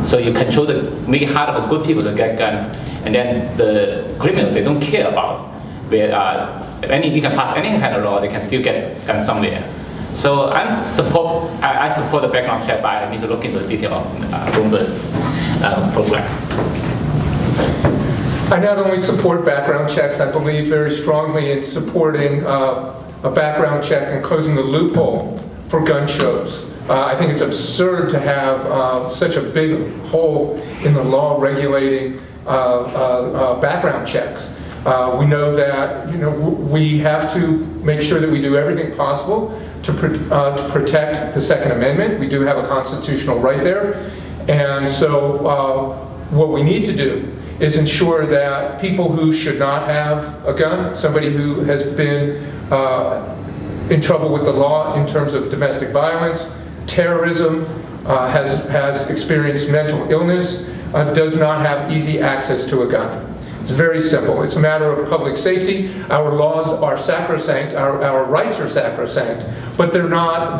Speaker 2: So you make it harder for good people to get guns, and then the criminals, they don't care about where you can pass any kind of law, they can still get guns somewhere. So I support the background check, but I need to look into the detail of Bloomberg's program.
Speaker 4: I not only support background checks, I believe very strongly in supporting a background check and closing the loophole for gun shows. I think it's absurd to have such a big hole in the law regulating background checks. We know that we have to make sure that we do everything possible to protect the Second Amendment. We do have a constitutional right there, and so what we need to do is ensure that people who should not have a gun, somebody who has been in trouble with the law in terms of domestic violence, terrorism, has experienced mental illness, does not have easy access to a gun. It's very simple. It's a matter of public safety. Our laws are sacrosanct, our rights are sacrosanct, but they're not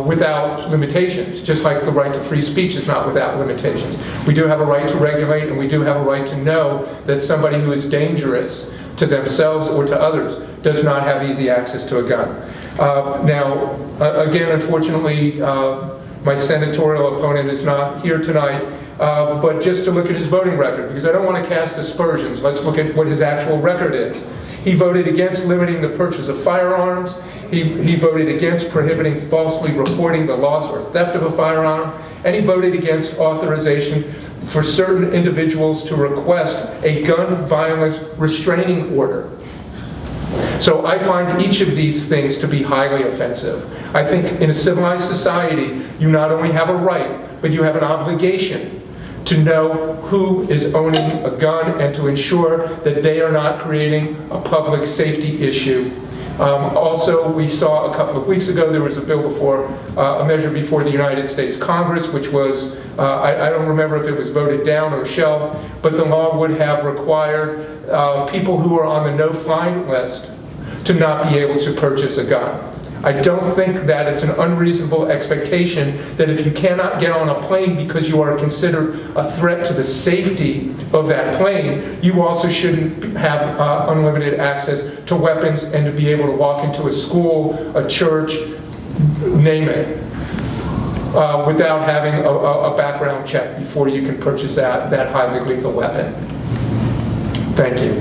Speaker 4: without limitations, just like the right to free speech is not without limitations. We do have a right to regulate, and we do have a right to know that somebody who is dangerous to themselves or to others does not have easy access to a gun. Now, again, unfortunately, my senatorial opponent is not here tonight, but just to look at his voting record, because I don't want to cast aspersions. Let's look at what his actual record is. He voted against limiting the purchase of firearms. He voted against prohibiting falsely reporting the loss or theft of a firearm. And he voted against authorization for certain individuals to request a gun violence restraining order. So I find each of these things to be highly offensive. I think in a civilized society, you not only have a right, but you have an obligation to know who is owning a gun and to ensure that they are not creating a public safety issue. Also, we saw a couple of weeks ago there was a bill before, a measure before the United States Congress, which was, I don't remember if it was voted down or shelved, but the law would have required people who are on the no-fly list to not be able to purchase a gun. I don't think that it's an unreasonable expectation that if you cannot get on a plane because you are considered a threat to the safety of that plane, you also shouldn't have unlimited access to weapons and to be able to walk into a school, a church, name it, without having a background check before you can purchase that highly lethal weapon. Thank you.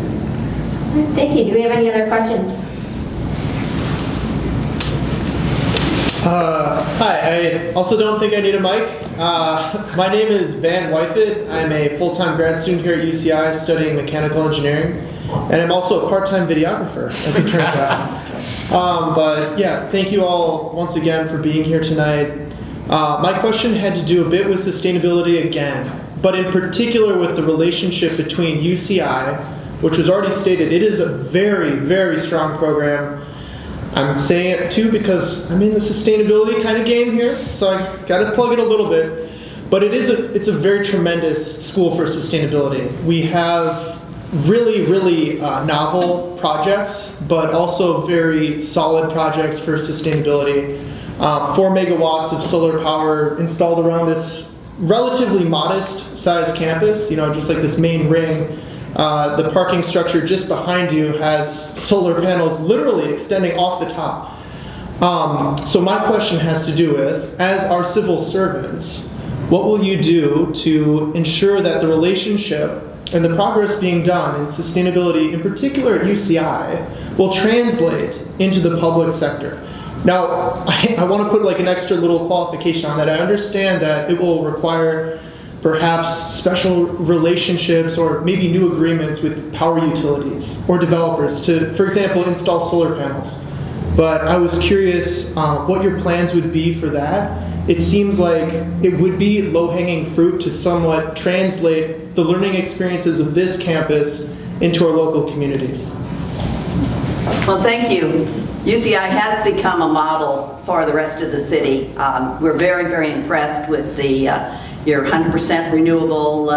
Speaker 1: Thank you. Do we have any other questions?
Speaker 3: Hi, I also don't think I need a mic. My name is Van Wyfit. I'm a full-time grad student here at UCI studying mechanical engineering, and I'm also a part-time videographer, as it turns out. But yeah, thank you all once again for being here tonight. My question had to do a bit with sustainability again, but in particular with the relationship between UCI, which was already stated, it is a very, very strong program. I'm saying it too because I'm in the sustainability kind of game here, so I got to plug it a little bit. But it's a very tremendous school for sustainability. We have really, really novel projects, but also very solid projects for sustainability. 4 megawatts of solar power installed around this relatively modest sized campus, just like this main ring. The parking structure just behind you has solar panels literally extending off the top. So my question has to do with, as our civil servants, what will you do to ensure that the relationship and the progress being done in sustainability, in particular at UCI, will translate into the public sector? Now, I want to put like an extra little qualification on that. I understand that it will require perhaps special relationships or maybe new agreements with power utilities or developers to, for example, install solar panels. but I was curious what your plans would be for that. It seems like it would be low-hanging fruit to somewhat translate the learning experiences of this campus into our local communities.
Speaker 5: Well, thank you. UCI has become a model for the rest of the city. We're very, very impressed with your 100% renewable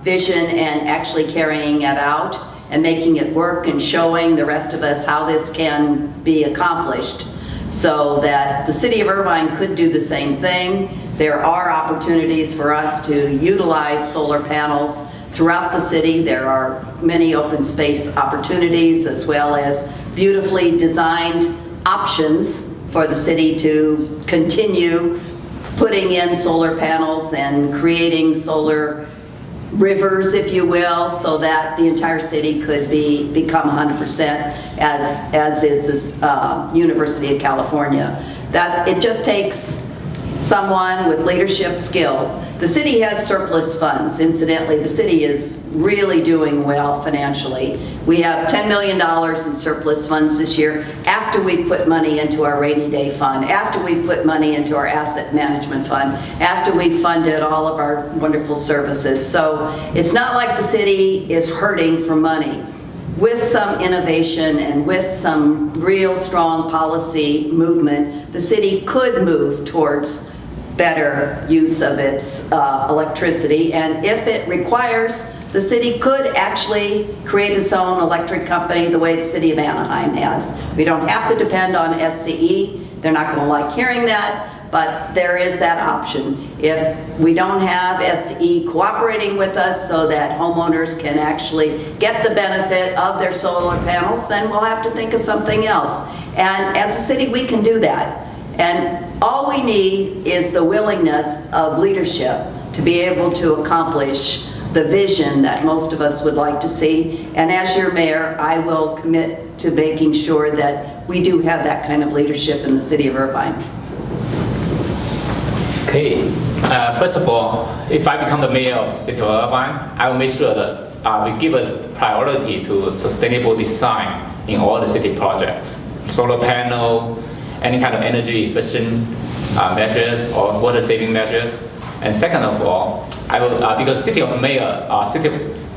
Speaker 5: vision and actually carrying it out and making it work and showing the rest of us how this can be accomplished, so that the city of Irvine could do the same thing. There are opportunities for us to utilize solar panels throughout the city. There are many open space opportunities as well as beautifully designed options for the city to continue putting in solar panels and creating solar rivers, if you will, so that the entire city could become 100% as is this University of California. That it just takes someone with leadership skills. The city has surplus funds. Incidentally, the city is really doing well financially. We have $10 million in surplus funds this year after we put money into our rainy day fund, after we put money into our asset management fund, after we funded all of our wonderful services. So it's not like the city is hurting for money. With some innovation and with some real strong policy movement, the city could move towards better use of its electricity, and if it requires, the city could actually create its own electric company the way the city of Anaheim has. We don't have to depend on SCE. They're not going to like hearing that, but there is that option. If we don't have SCE cooperating with us so that homeowners can actually get the benefit of their solar panels, then we'll have to think of something else. And as a city, we can do that. And all we need is the willingness of leadership to be able to accomplish the vision that most of us would like to see. And as your mayor, I will commit to making sure that we do have that kind of leadership in the city of Irvine.
Speaker 2: Okay, first of all, if I become the mayor of the city of Irvine, I will make sure that we give a priority to sustainable design in all the city projects. Solar panel, any kind of energy efficient measures or water saving measures. And second of all, I will, because the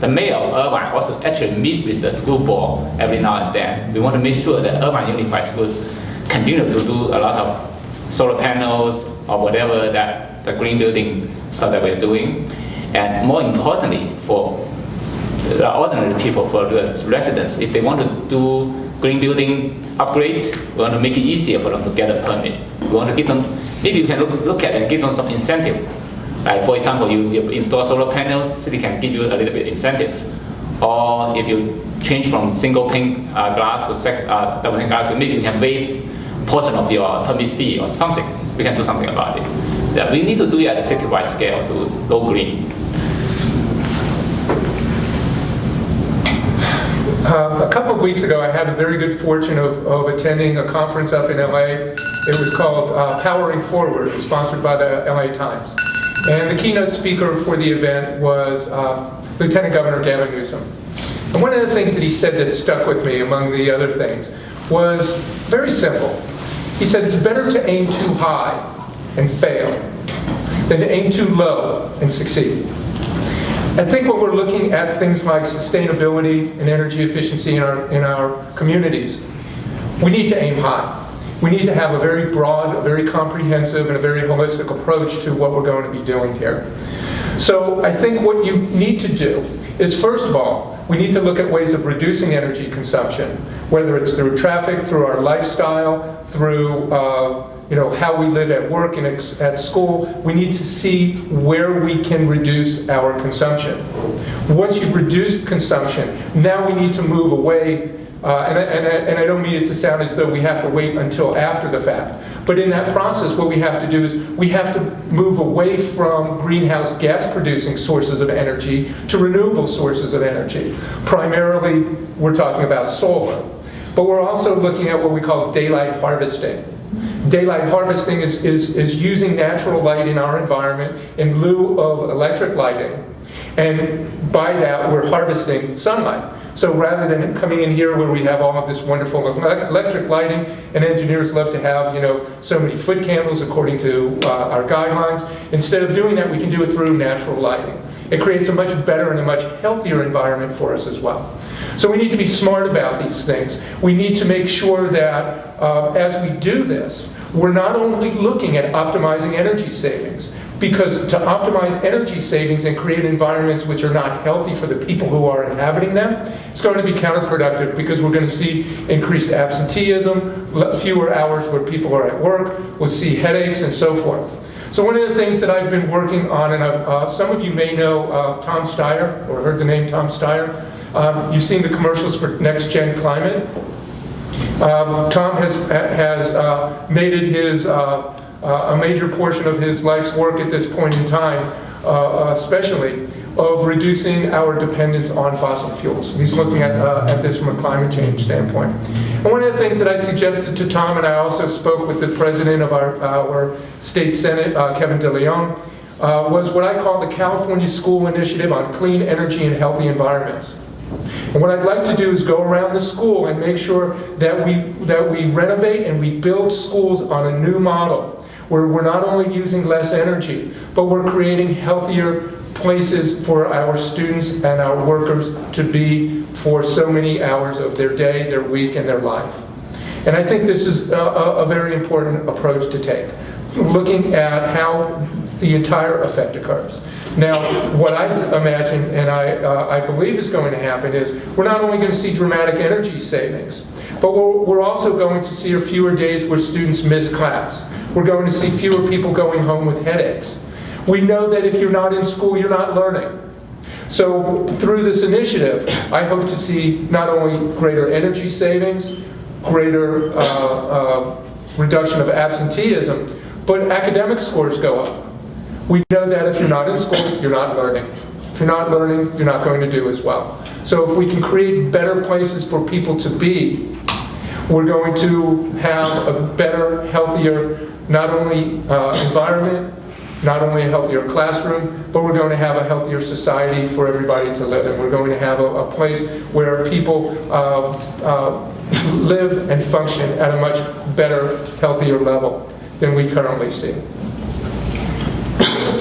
Speaker 2: mayor of Irvine also actually meet with the school board every now and then. We want to make sure that Irvine Unified Schools continue to do a lot of solar panels or whatever that the green building stuff that we're doing. And more importantly, for the ordinary people, for the residents, if they want to do green building upgrade, we want to make it easier for them to get a permit. We want to give them, maybe you can look at it and give them some incentive. Like for example, you install solar panel, city can give you a little bit incentive. Or if you change from single pane glass to double pane glass, maybe you can waive portion of your permit fee or something. We can do something about it. That we need to do it at a citywide scale to go green.
Speaker 4: A couple of weeks ago, I had the very good fortune of attending a conference up in LA. It was called Powering Forward. It was sponsored by the LA Times. And the keynote speaker for the event was Lieutenant Governor Gavin Newsom. And one of the things that he said that stuck with me, among the other things, was very simple. He said it's better to aim too high and fail than to aim too low and succeed. I think when we're looking at things like sustainability and energy efficiency in our communities, we need to aim high. We need to have a very broad, a very comprehensive, and a very holistic approach to what we're going to be doing here. So I think what you need to do is, first of all, we need to look at ways of reducing energy consumption, whether it's through traffic, through our lifestyle, through how we live at work and at school. We need to see where we can reduce our consumption. Once you've reduced consumption, now we need to move away, and I don't mean it to sound as though we have to wait until after the fact. But in that process, what we have to do is we have to move away from greenhouse gas producing sources of energy to renewable sources of energy. Primarily, we're talking about solar. But we're also looking at what we call daylight harvesting. Daylight harvesting is using natural light in our environment in lieu of electric lighting. And by that, we're harvesting sunlight. So rather than coming in here where we have all of this wonderful electric lighting, and engineers love to have, so many foot candles according to our guidelines, instead of doing that, we can do it through natural lighting. It creates a much better and a much healthier environment for us as well. So we need to be smart about these things. We need to make sure that as we do this, we're not only looking at optimizing energy savings, because to optimize energy savings and create environments which are not healthy for the people who are inhabiting them, it's going to be counterproductive, because we're going to see increased absenteeism, fewer hours where people are at work, we'll see headaches and so forth. So one of the things that I've been working on, and some of you may know Tom Steyer, or heard the name Tom Steyer. You've seen the commercials for Next Gen Climate. Tom has made it his a major portion of his life's work at this point in time, especially of reducing our dependence on fossil fuels. He's looking at this from a climate change standpoint. And one of the things that I suggested to Tom, and I also spoke with the president of our state senate, Kevin DeLeon, was what I call the California School Initiative on Clean Energy and Healthy Environments. And what I'd like to do is go around the school and make sure that we renovate and we build schools on a new model, where we're not only using less energy, but we're creating healthier places for our students and our workers to be for so many hours of their day, their week, and their life. And I think this is a very important approach to take, looking at how the entire effect occurs. Now, what I imagine and I believe is going to happen is we're not only going to see dramatic energy savings, but we're also going to see fewer days where students miss class. We're going to see fewer people going home with headaches. We know that if you're not in school, you're not learning. So through this initiative, I hope to see not only greater energy savings, greater reduction of absenteeism, but academic scores go up. We know that if you're not in school, you're not learning. If you're not learning, you're not going to do as well. So if we can create better places for people to be, we're going to have a better, healthier, not only environment, not only a healthier classroom, but we're going to have a healthier society for everybody to live in. We're going to have a place where people live and function at a much better, healthier level than we currently see.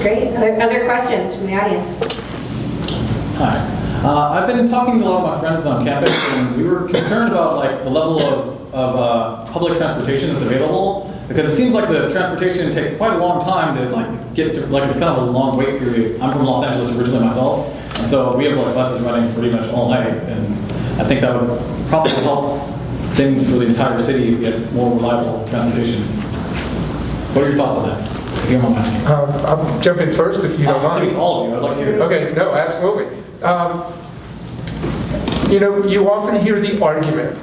Speaker 1: Great. Other questions from the audience?
Speaker 7: Hi. I've been talking to a lot of my friends on campus, and we were concerned about the level of public transportation that's available, because it seems like the transportation takes quite a long time to get to, it's kind of a long wait period. I'm from Los Angeles originally myself, and so we have buses running pretty much all night, and I think that would probably help things for the entire city get more reliable transportation. What are your thoughts on that?
Speaker 4: I'll jump in first if you don't mind.
Speaker 7: All of you, I'd like to hear it.
Speaker 4: Okay, no, absolutely. You often hear the argument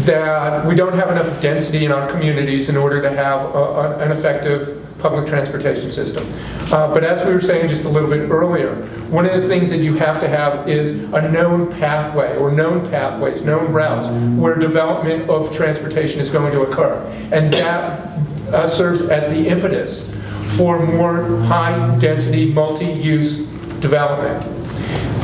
Speaker 4: that we don't have enough density in our communities in order to have an effective public transportation system. But as we were saying just a little bit earlier, one of the things that you have to have is a known pathway, or known pathways, known routes, where development of transportation is going to occur. And that serves as the impetus for more high-density, multi-use development.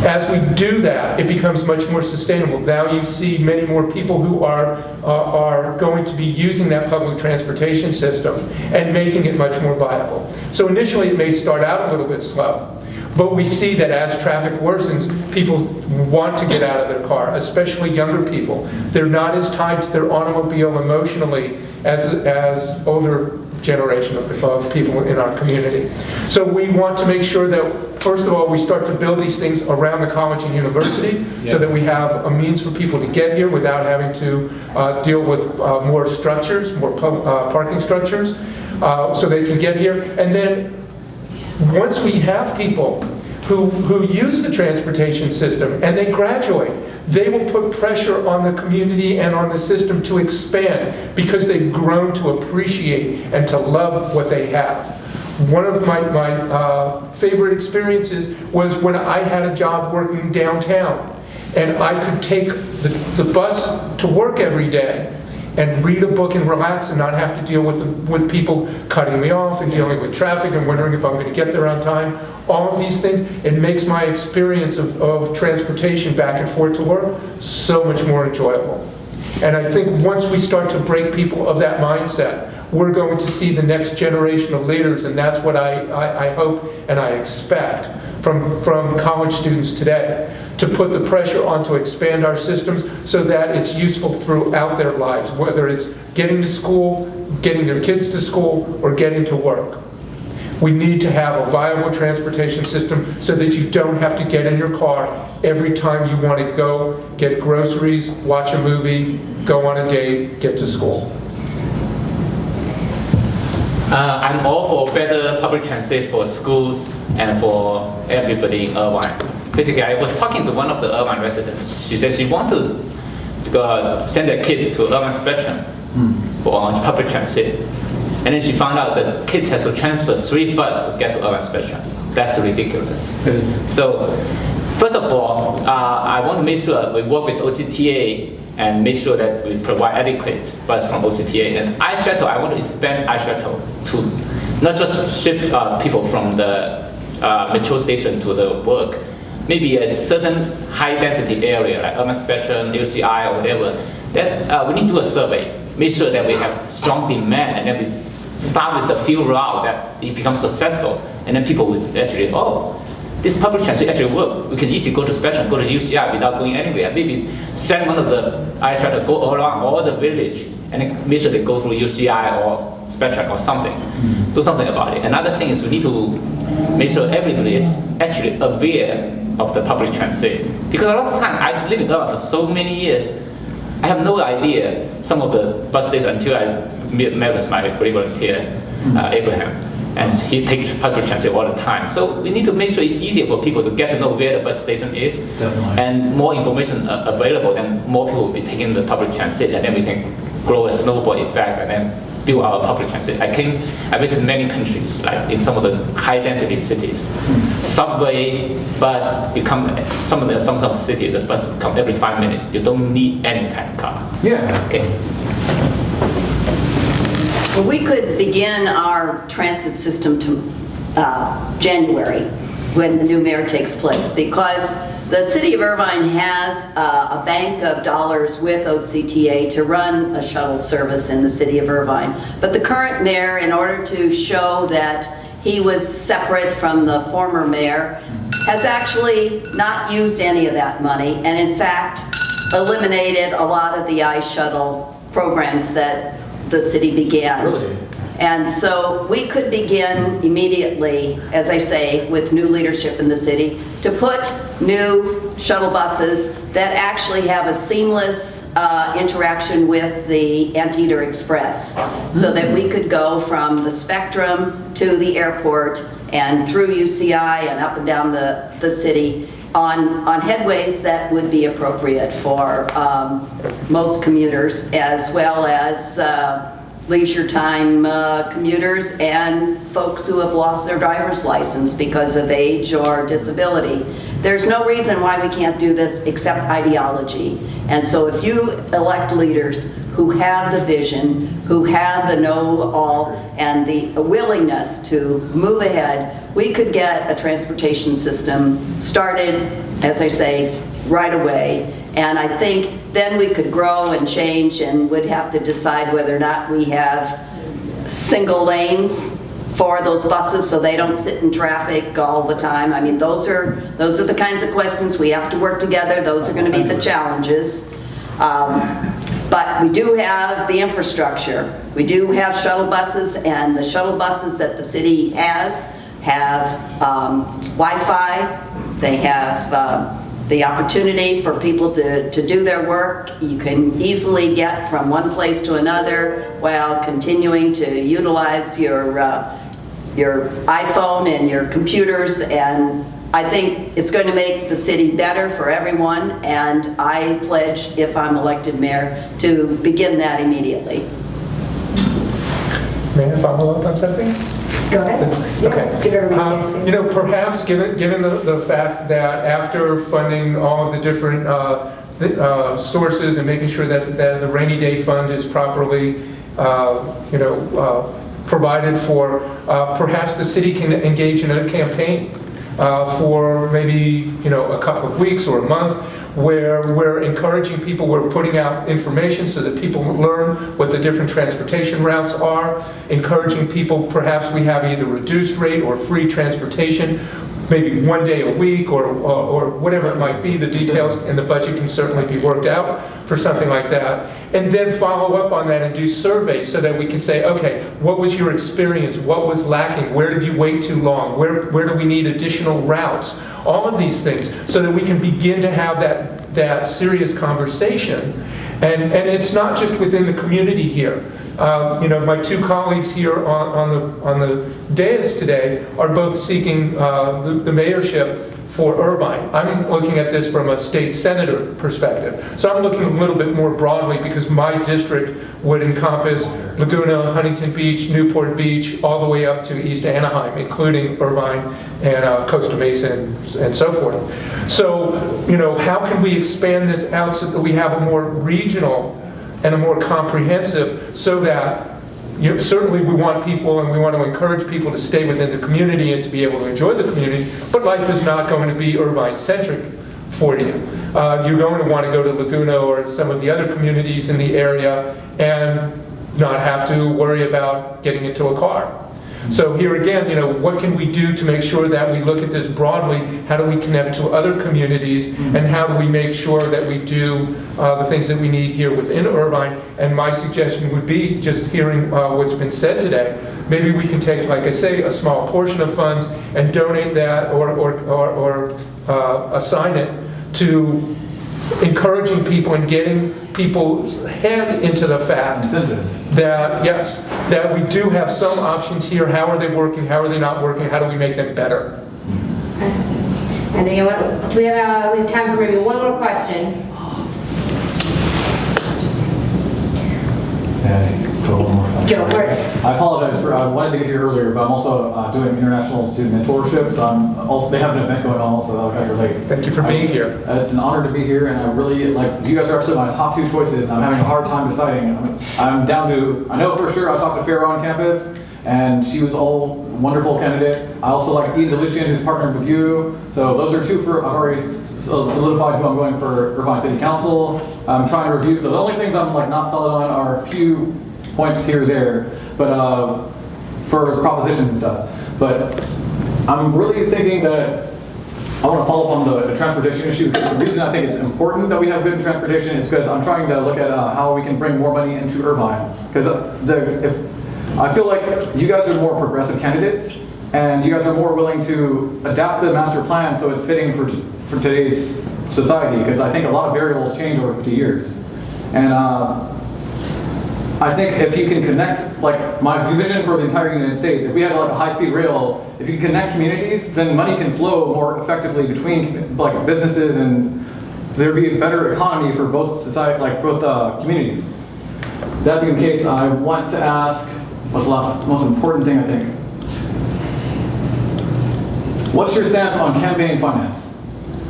Speaker 4: As we do that, it becomes much more sustainable. Now you see many more people who are going to be using that public transportation system and making it much more viable. So initially it may start out a little bit slow, but we see that as traffic worsens, people want to get out of their car, especially younger people. They're not as tied to their automobile emotionally as older generation of people in our community. So we want to make sure that, first of all, we start to build these things around the college and university, so that we have a means for people to get here without having to deal with more structures, more parking structures, so they can get here. And then once we have people who use the transportation system and they graduate, they will put pressure on the community and on the system to expand, because they've grown to appreciate and to love what they have. One of my favorite experiences was when I had a job working downtown, and I could take the bus to work every day, and read a book and relax and not have to deal with people cutting me off and dealing with traffic and wondering if I'm going to get there on time. All of these things, it makes my experience of transportation back and forth to work so much more enjoyable. And I think once we start to break people of that mindset, we're going to see the next generation of leaders, and that's what I hope and I expect from college students today, to put the pressure on to expand our systems so that it's useful throughout their lives, whether it's getting to school, getting their kids to school, or getting to work. We need to have a viable transportation system so that you don't have to get in your car every time you want to go get groceries, watch a movie, go on a date, get to school.
Speaker 2: I'm all for better public transit for schools and for everybody in Irvine. Basically, I was talking to one of the Irvine residents. She said she wanted to send their kids to Irvine Spectrum for public transit. And then she found out that kids have to transfer 3 buses to get to Irvine Spectrum. That's ridiculous. So, first of all, I want to make sure we work with OCTA and make sure that we provide adequate bus from OCTA. And iShuttle, I want to expand iShuttle to not just ship people from the metro station to the work. Maybe a certain high density area like Irvine Spectrum, UCI or whatever, that we need to do a survey. Make sure that we have strong demand, and then we start with a few routes that it becomes successful. And then people would actually, oh, this public transit actually work. We can easily go to Spectrum, go to UCI without going anywhere. Maybe send one of the iShuttle to go around all the village and then make sure they go through UCI or Spectrum or something. Do something about it. Another thing is we need to make sure everybody is actually aware of the public transit. Because a lot of times, I live in Irvine for so many years, I have no idea some of the bus stations until I met with my great volunteer, Abraham. And he takes public transit all the time. So we need to make sure it's easier for people to get to know where the bus station is.
Speaker 7: Definitely.
Speaker 2: And more information available, then more people will be taking the public transit, and then we can grow a snowball effect and then build our public transit. I visited many countries, like in some of the high density cities. Subway, bus, some of the cities, the bus come every 5 minutes. You don't need any kind of car.
Speaker 7: Yeah.
Speaker 2: Okay.
Speaker 5: Well, we could begin our transit system to January, when the new mayor takes place, because the city of Irvine has a bank of dollars with OCTA to run a shuttle service in the city of Irvine. But the current mayor, in order to show that he was separate from the former mayor, has actually not used any of that money, and in fact eliminated a lot of the iShuttle programs that the city began.
Speaker 7: Really?
Speaker 5: And so we could begin immediately, as I say, with new leadership in the city, to put new shuttle buses that actually have a seamless interaction with the Anteater Express, so that we could go from the Spectrum to the airport and through UCI and up and down the city on headways that would be appropriate for most commuters, as well as leisure time commuters and folks who have lost their driver's license because of age or disability. There's no reason why we can't do this except ideology. And so if you elect leaders who have the vision, who have the know-all and the willingness to move ahead, we could get a transportation system started, as I say, right away. And I think then we could grow and change, and would have to decide whether or not we have single lanes for those buses so they don't sit in traffic all the time. I mean, those are the kinds of questions we have to work together. Those are going to be the challenges. But we do have the infrastructure. We do have shuttle buses, and the shuttle buses that the city has have Wi-Fi. They have the opportunity for people to do their work. You can easily get from one place to another while continuing to utilize your iPhone and your computers, and I think it's going to make the city better for everyone, and I pledge, if I'm elected mayor, to begin that immediately.
Speaker 4: May I follow up on something?
Speaker 1: Go ahead. Yeah,
Speaker 4: Okay.
Speaker 1: give everybody a chance.
Speaker 4: Perhaps given the fact that after funding all of the different sources and making sure that the rainy day fund is properly, provided for. Perhaps the city can engage in a campaign for maybe a couple of weeks or a month, where we're encouraging people, we're putting out information so that people learn what the different transportation routes are, encouraging people, perhaps we have either reduced rate or free transportation, maybe one day a week or whatever it might be. The details and the budget can certainly be worked out for something like that. And then follow up on that and do surveys so that we can say, okay, what was your experience? What was lacking? Where did you wait too long? Where do we need additional routes? All of these things so that we can begin to have that serious conversation. And it's not just within the community here. My two colleagues here on the dais today are both seeking the mayorship for Irvine. I'm looking at this from a state senator perspective. So I'm looking a little bit more broadly because my district would encompass Laguna, Huntington Beach, Newport Beach, all the way up to East Anaheim, including Irvine and Costa Mesa and so forth. So, how can we expand this out so that we have a more regional and a more comprehensive, so that certainly we want people and we want to encourage people to stay within the community and to be able to enjoy the community, but life is not going to be Irvine-centric for you. You're going to want to go to Laguna or some of the other communities in the area and not have to worry about getting into a car. So here again, what can we do to make sure that we look at this broadly? How do we connect to other communities, and how do we make sure that we do the things that we need here within Irvine? And my suggestion would be, just hearing what's been said today, maybe we can take, like I say, a small portion of funds and donate that or assign it to encouraging people and getting people's head into the fact
Speaker 7: Incentives.
Speaker 4: that, yes, that we do have some options here. How are they working? How are they not working? How do we make them better?
Speaker 1: And then, we have time for maybe one more question. Go for it.
Speaker 7: I apologize for, I wanted to get here earlier, but I'm also doing international student mentorship, so they have an event going on also that I'll try to relate.
Speaker 4: Thank you for being here.
Speaker 7: It's an honor to be here, and I really, you guys are actually my top two choices. I'm having a hard time deciding. I'm down to, I know for sure I talked to Farrah on campus, and she was all wonderful candidate. I also like Ian DeLucian, who's partnered with you. So those are two I've already solidified who I'm going for Irvine City Council. I'm trying to review, the only things I'm not solid on are a few points here or there, but for propositions and stuff. But I'm really thinking that I want to follow up on the transportation issue. The reason I think it's important that we have good transportation is because I'm trying to look at how we can bring more money into Irvine. Because I feel like you guys are more progressive candidates, and you guys are more willing to adapt the master plan so it's fitting for today's society. Because I think a lot of variables change over 50 years, and I think if you can connect, my vision for the entire United States, if we had a high-speed rail, if you can connect communities, then money can flow more effectively between businesses, and there'd be a better economy for both both communities. That being the case, I want to ask, what's the most important thing, I think? What's your stance on campaign finance?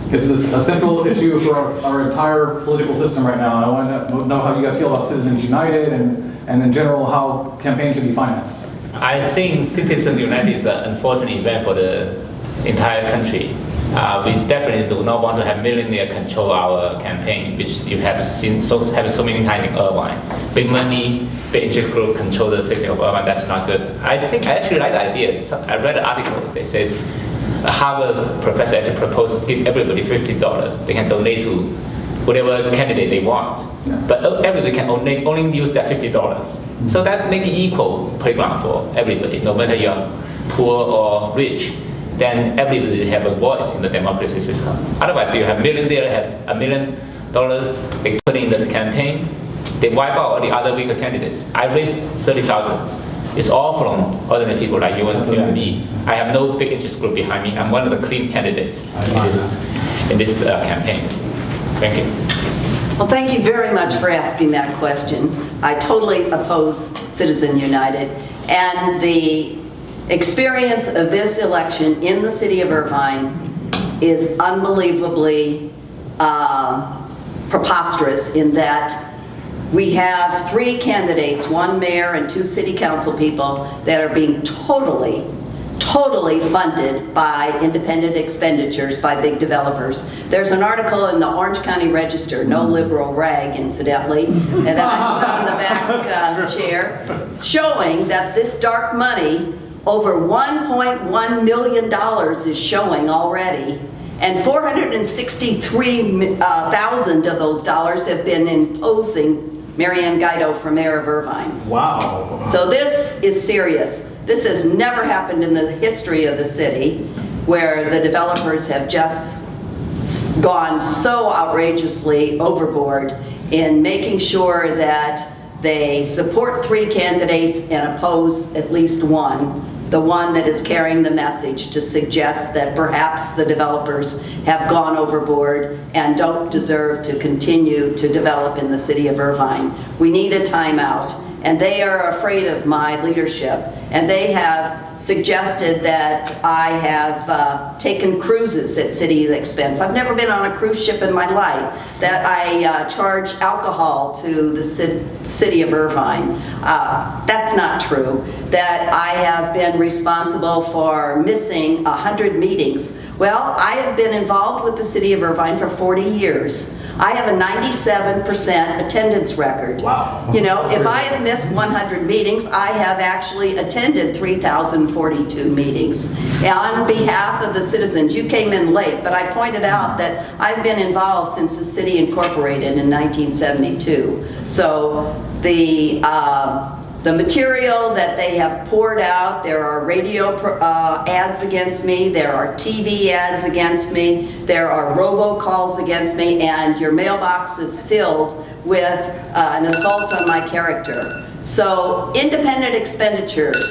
Speaker 7: It's a central issue for our entire political system right now, and I want to know how you guys feel about Citizens United and in general how campaigns should be financed.
Speaker 2: I think Citizens United is an unfortunate event for the entire country. We definitely do not want to have millionaire control our campaign, which you have seen so many times in Irvine. Big money, big interest group control the city of Irvine. That's not good. I actually like the idea. I read an article. They said a Harvard professor actually proposed to give everybody $50. They can donate to whatever candidate they want, but everybody can only use that $50. So that make it equal playground for everybody, no matter you're poor or rich. Then everybody have a voice in the democracy system. Otherwise, you have millionaire have $1 million they put in the campaign, they wipe out all the other weaker candidates. I raised 30,000. It's all from ordinary people like you and me. I have no big interest group behind me. I'm one of the clean candidates in this campaign. Thank you.
Speaker 5: Well, thank you very much for asking that question. I totally oppose Citizen United, and the experience of this election in the city of Irvine is unbelievably preposterous in that we have 3 candidates, 1 mayor and 2 city council people, that are being totally funded by independent expenditures by big developers. There's an article in the Orange County Register, no liberal rag incidentally, and then I put on the back chair, showing that this dark money, over $1.1 million is showing already, and 463,000 of those dollars have been imposing Marianne Guido for mayor of Irvine.
Speaker 7: Wow.
Speaker 5: So this is serious. This has never happened in the history of the city, where the developers have just gone so outrageously overboard in making sure that they support 3 candidates and oppose at least one, the one that is carrying the message to suggest that perhaps the developers have gone overboard and don't deserve to continue to develop in the city of Irvine. We need a timeout, and they are afraid of my leadership, and they have suggested that I have taken cruises at city expense. I've never been on a cruise ship in my life, that I charge alcohol to the city of Irvine. That's not true. That I have been responsible for missing 100 meetings. Well, I have been involved with the city of Irvine for 40 years. I have a 97% attendance record.
Speaker 7: Wow.
Speaker 5: You know, if I have missed 100 meetings, I have actually attended 3,042 meetings on behalf of the citizens. You came in late, but I pointed out that I've been involved since the city incorporated in 1972. So the material that they have poured out, there are radio ads against me, there are TV ads against me, there are robocalls against me, and your mailbox is filled with an assault on my character. So independent expenditures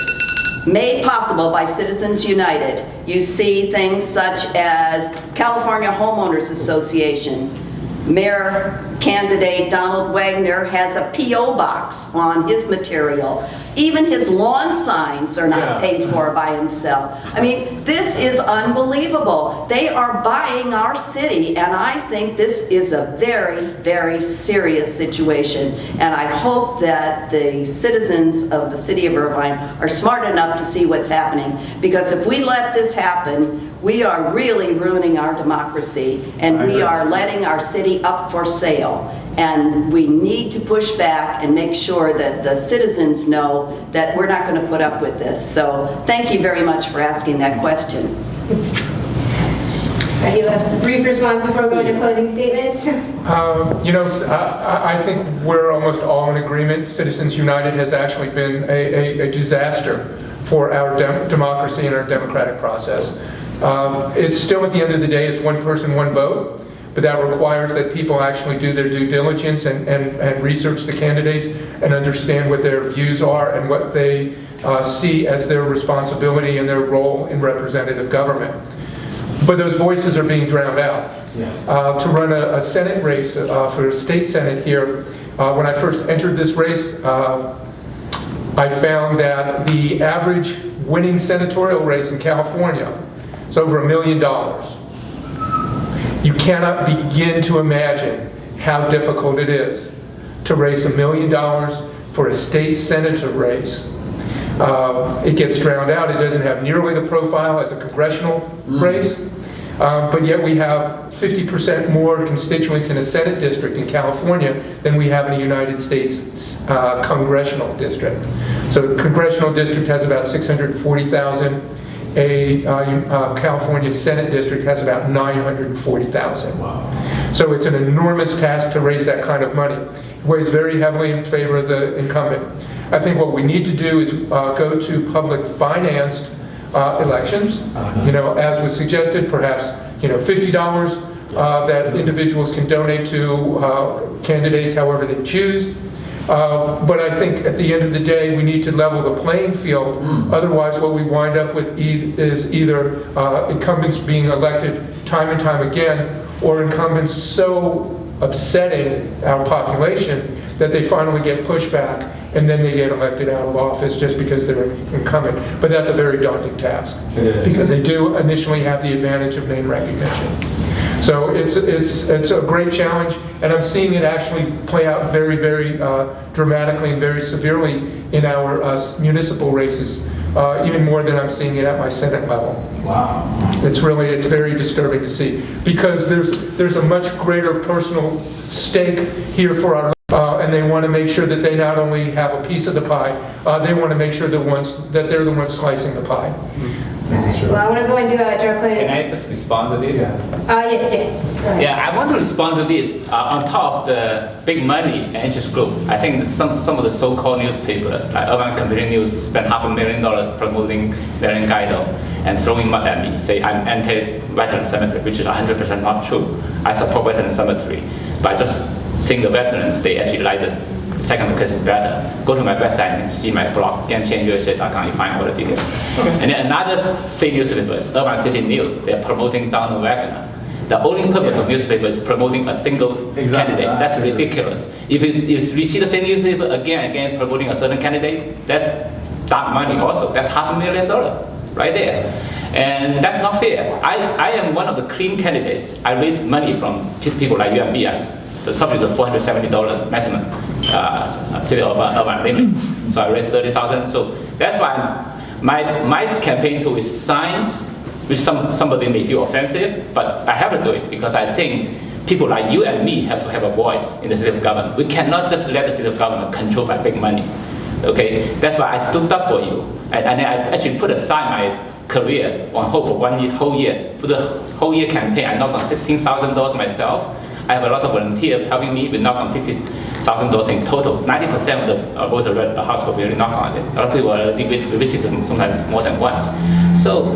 Speaker 5: made possible by Citizens United. You see things such as California Homeowners Association. Mayor candidate Donald Wagner has a P.O. box on his material. Even his lawn signs are not paid for by himself. I mean, this is unbelievable. They are buying our city, and I think this is a very, very serious situation. And I hope that the citizens of the city of Irvine are smart enough to see what's happening. Because if we let this happen, we are really ruining our democracy, and we are letting our city up for sale. And we need to push back and make sure that the citizens know that we're not going to put up with this. So thank you very much for asking that question.
Speaker 1: Are you a brief response before going to closing statements?
Speaker 4: You know, I think we're almost all in agreement. Citizens United has actually been a disaster for our democracy and our democratic process. It's still, at the end of the day, it's one person, one vote. But that requires that people actually do their due diligence and research the candidates and understand what their views are and what they see as their responsibility and their role in representative government. But those voices are being drowned out.
Speaker 7: Yes.
Speaker 4: To run a Senate race for a state Senate here, when I first entered this race, I found that the average winning senatorial race in California is over $1 million. You cannot begin to imagine how difficult it is to raise $1 million for a state senator race. It gets drowned out. It doesn't have nearly the profile as a congressional race, but yet we have 50% more constituents in a Senate district in California than we have in the United States congressional district. So the congressional district has about 640,000. A California Senate district has about 940,000. Wow. So it's an enormous task to raise that kind of money. It weighs very heavily in favor of the incumbent. I think what we need to do is go to public financed elections. You know, as was suggested, perhaps, you know, $50 that individuals can donate to candidates however they choose. But I think at the end of the day, we need to level the playing field. Otherwise, what we wind up with is either incumbents being elected time and time again, or incumbents so upsetting our population that they finally get pushback and then they get elected out of office just because they're incumbent. But that's a very daunting task because they do initially have the advantage of name recognition. So it's a great challenge, and I'm seeing it actually play out very, very dramatically and very severely in our municipal races, even more than I'm seeing it at my Senate level.
Speaker 2: Wow.
Speaker 4: It's very disturbing to see, because there's a much greater personal stake here for our and they want to make sure that they not only have a piece of the pie, they want to make sure that they're the ones slicing the pie.
Speaker 1: Well, I want to go into direct closing.
Speaker 2: Can I just respond to this?
Speaker 1: Yes. Go ahead.
Speaker 2: Yeah, I want to respond to this on top of the big money and interest group. I think some of the so-called newspapers, like Irvine Community News, spend $500,000 promoting Marian Guido and throwing mud at me, say I'm anti-veteran cemetery, which is 100% not true. I support veteran cemetery, but I just think the veterans, they actually like the second location better. Go to my website and see my blog, ags.uci.edu, you find all the details. Okay. And then another fake newspaper is Irvine City News. They're promoting Donald Wagner. The only purpose of newspaper is promoting a single candidate. That's ridiculous. If you see the same newspaper again and again promoting a certain candidate, that's dark money also. That's $500,000 right there. And that's not fair. I am one of the clean candidates. I raise money from people like you and me, the subject of $470 maximum city of Irvine limits. So I raised 30,000. So that's why my campaign tool is science, which somebody may feel offensive, but I have to do it because I think people like you and me have to have a voice in the city of government. We cannot just let the city of government controlled by big money. Okay, that's why I stood up for you, and I actually put aside my career on hold for whole year. For the whole year campaign, I knocked on $16,000 myself. I have a lot of volunteers helping me. We knock on $50,000 in total. 90% of the voters at the hospital really knock on it. A lot of people are visiting sometimes more than once. So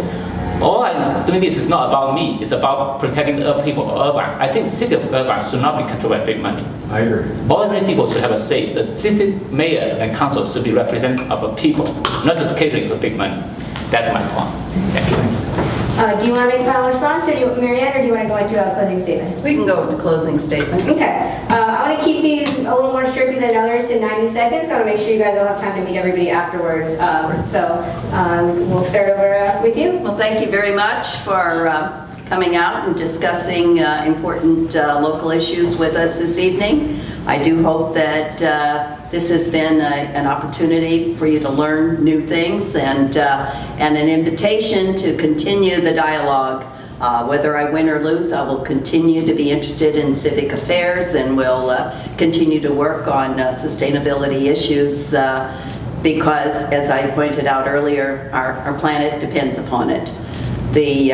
Speaker 2: all I'm doing this is not about me. It's about protecting the people of Irvine. I think the city of Irvine should not be controlled by big money.
Speaker 3: I agree.
Speaker 2: Ordinary people should have a say. The city mayor and council should be representative of the people, not just catering to big money. That's my point. Thank you.
Speaker 1: Do you want to make a final response, or Marianne, or do you want to go into closing statements?
Speaker 5: We can go with the closing statements.
Speaker 1: Okay. I want to keep these a little more strictly than others to 90 seconds. Got to make sure you guys will have time to meet everybody afterwards. We'll start over with you.
Speaker 5: Well, thank you very much for coming out and discussing important local issues with us this evening. I do hope that this has been an opportunity for you to learn new things and an invitation to continue the dialogue. Whether I win or lose, I will continue to be interested in civic affairs and will continue to work on sustainability issues because, as I pointed out earlier, our planet depends upon it. The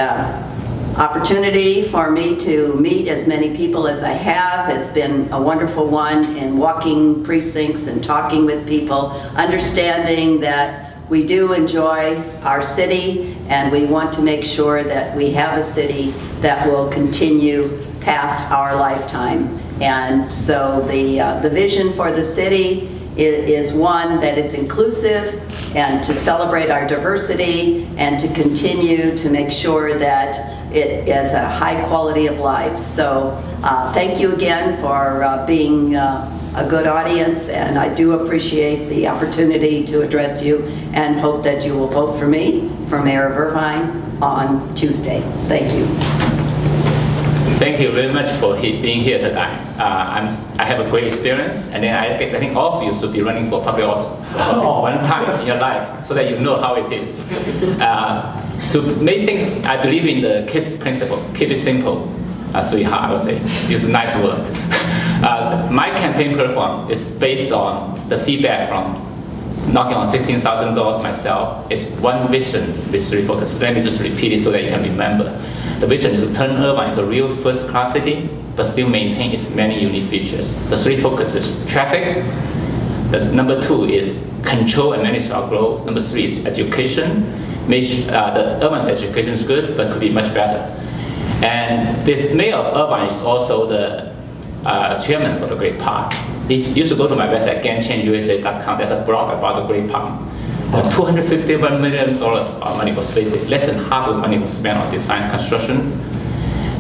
Speaker 5: opportunity for me to meet as many people as I have has been a wonderful one in walking precincts and talking with people, understanding that we do enjoy our city and we want to make sure that we have a city that will continue past our lifetime. And so the vision for the city is one that is inclusive and to celebrate our diversity and to continue to make sure that it is a high quality of life. So thank you again for being a good audience, and I do appreciate the opportunity to address you and hope that you will vote for me for Mayor of Irvine on Tuesday. Thank you.
Speaker 2: Thank you very much for being here tonight. I have a great experience, and then I think all of you should be running for public office one time in your life so that you know how it is. To make things, I believe in the KISS principle, keep it simple, sweetheart, I would say. Use a nice word. My campaign platform is based on the feedback from knocking on $16,000 myself. It's one vision with three focuses. Let me just repeat it so that you can remember. The vision is to turn Irvine into a real first-class city, but still maintain its many unique features. The three focuses: traffic. Number two is control and manage our growth. Number three is education. The Irvine's education is good, but could be much better. And the mayor of Irvine is also the chairman for the Great Park. If you should go to my website, ags.uci.edu, there's a blog about the Great Park. $251 million of money was wasted. Less than half of the money was spent on design construction.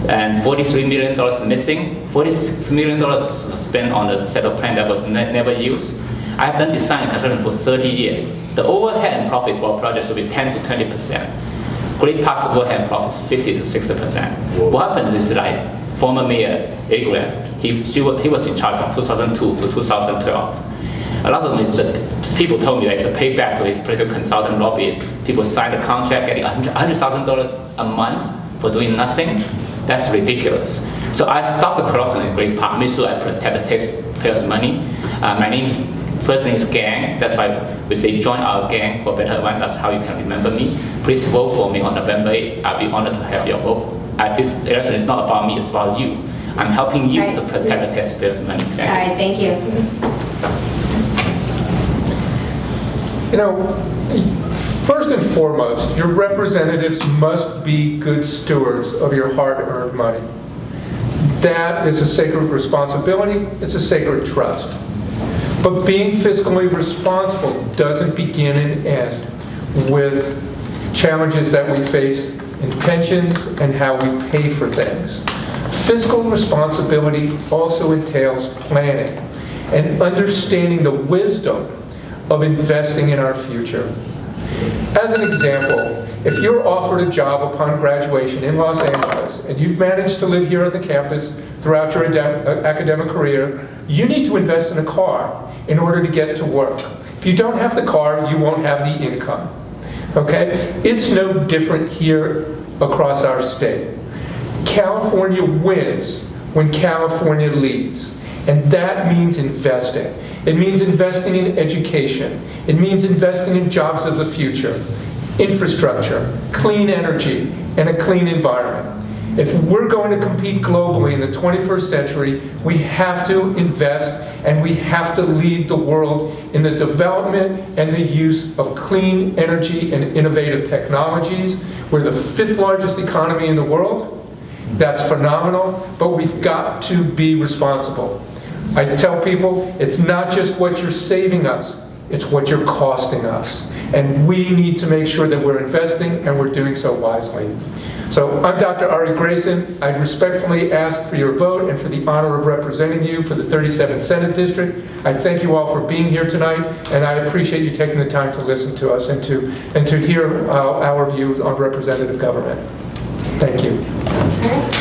Speaker 2: And $43 million missing. $46 million was spent on a set of plan that was never used. I've done design and construction for 30 years. The overhead and profit for a project should be 10 to 20%. Great Parks will have profits 50 to 60%. What happens is like former mayor Irvine, he was in charge from 2002 to 2012. A lot of them is that people told me that it's a payback to his political consultant lobbyists. People signed a contract getting $100,000 a month for doing nothing. That's ridiculous. So I stopped the corruption in Great Park, make sure I protect the taxpayers' money. My first name is Gang. That's why we say join our gang for better Irvine. That's how you can remember me. Please vote for me on November 8th. I'll be honored to have your vote. This election is not about me, it's about you. I'm helping you to protect the taxpayers' money.
Speaker 1: All right, thank you.
Speaker 4: You know, first and foremost, your representatives must be good stewards of your hard-earned money. That is a sacred responsibility, it's a sacred trust. But being fiscally responsible doesn't begin and end with challenges that we face in pensions and how we pay for things. Fiscal responsibility also entails planning and understanding the wisdom of investing in our future. As an example, if you're offered a job upon graduation in Los Angeles and you've managed to live here on the campus throughout your academic career, you need to invest in a car in order to get to work. If you don't have the car, you won't have the income. Okay? It's no different here across our state. California wins when California leads, and that means investing. It means investing in education. It means investing in jobs of the future, infrastructure, clean energy, and a clean environment. If we're going to compete globally in the 21st century, we have to invest and we have to lead the world in the development and the use of clean energy and innovative technologies. We're the 5th largest economy in the world. That's phenomenal, but we've got to be responsible. I tell people, it's not just what you're saving us, it's what you're costing us. And we need to make sure that we're investing and we're doing so wisely. So I'm Dr. Ari Grayson. I respectfully ask for your vote and for the honor of representing you for the 37th Senate District. I thank you all for being here tonight, and I appreciate you taking the time to listen to us and to hear our views on representative government. Thank you.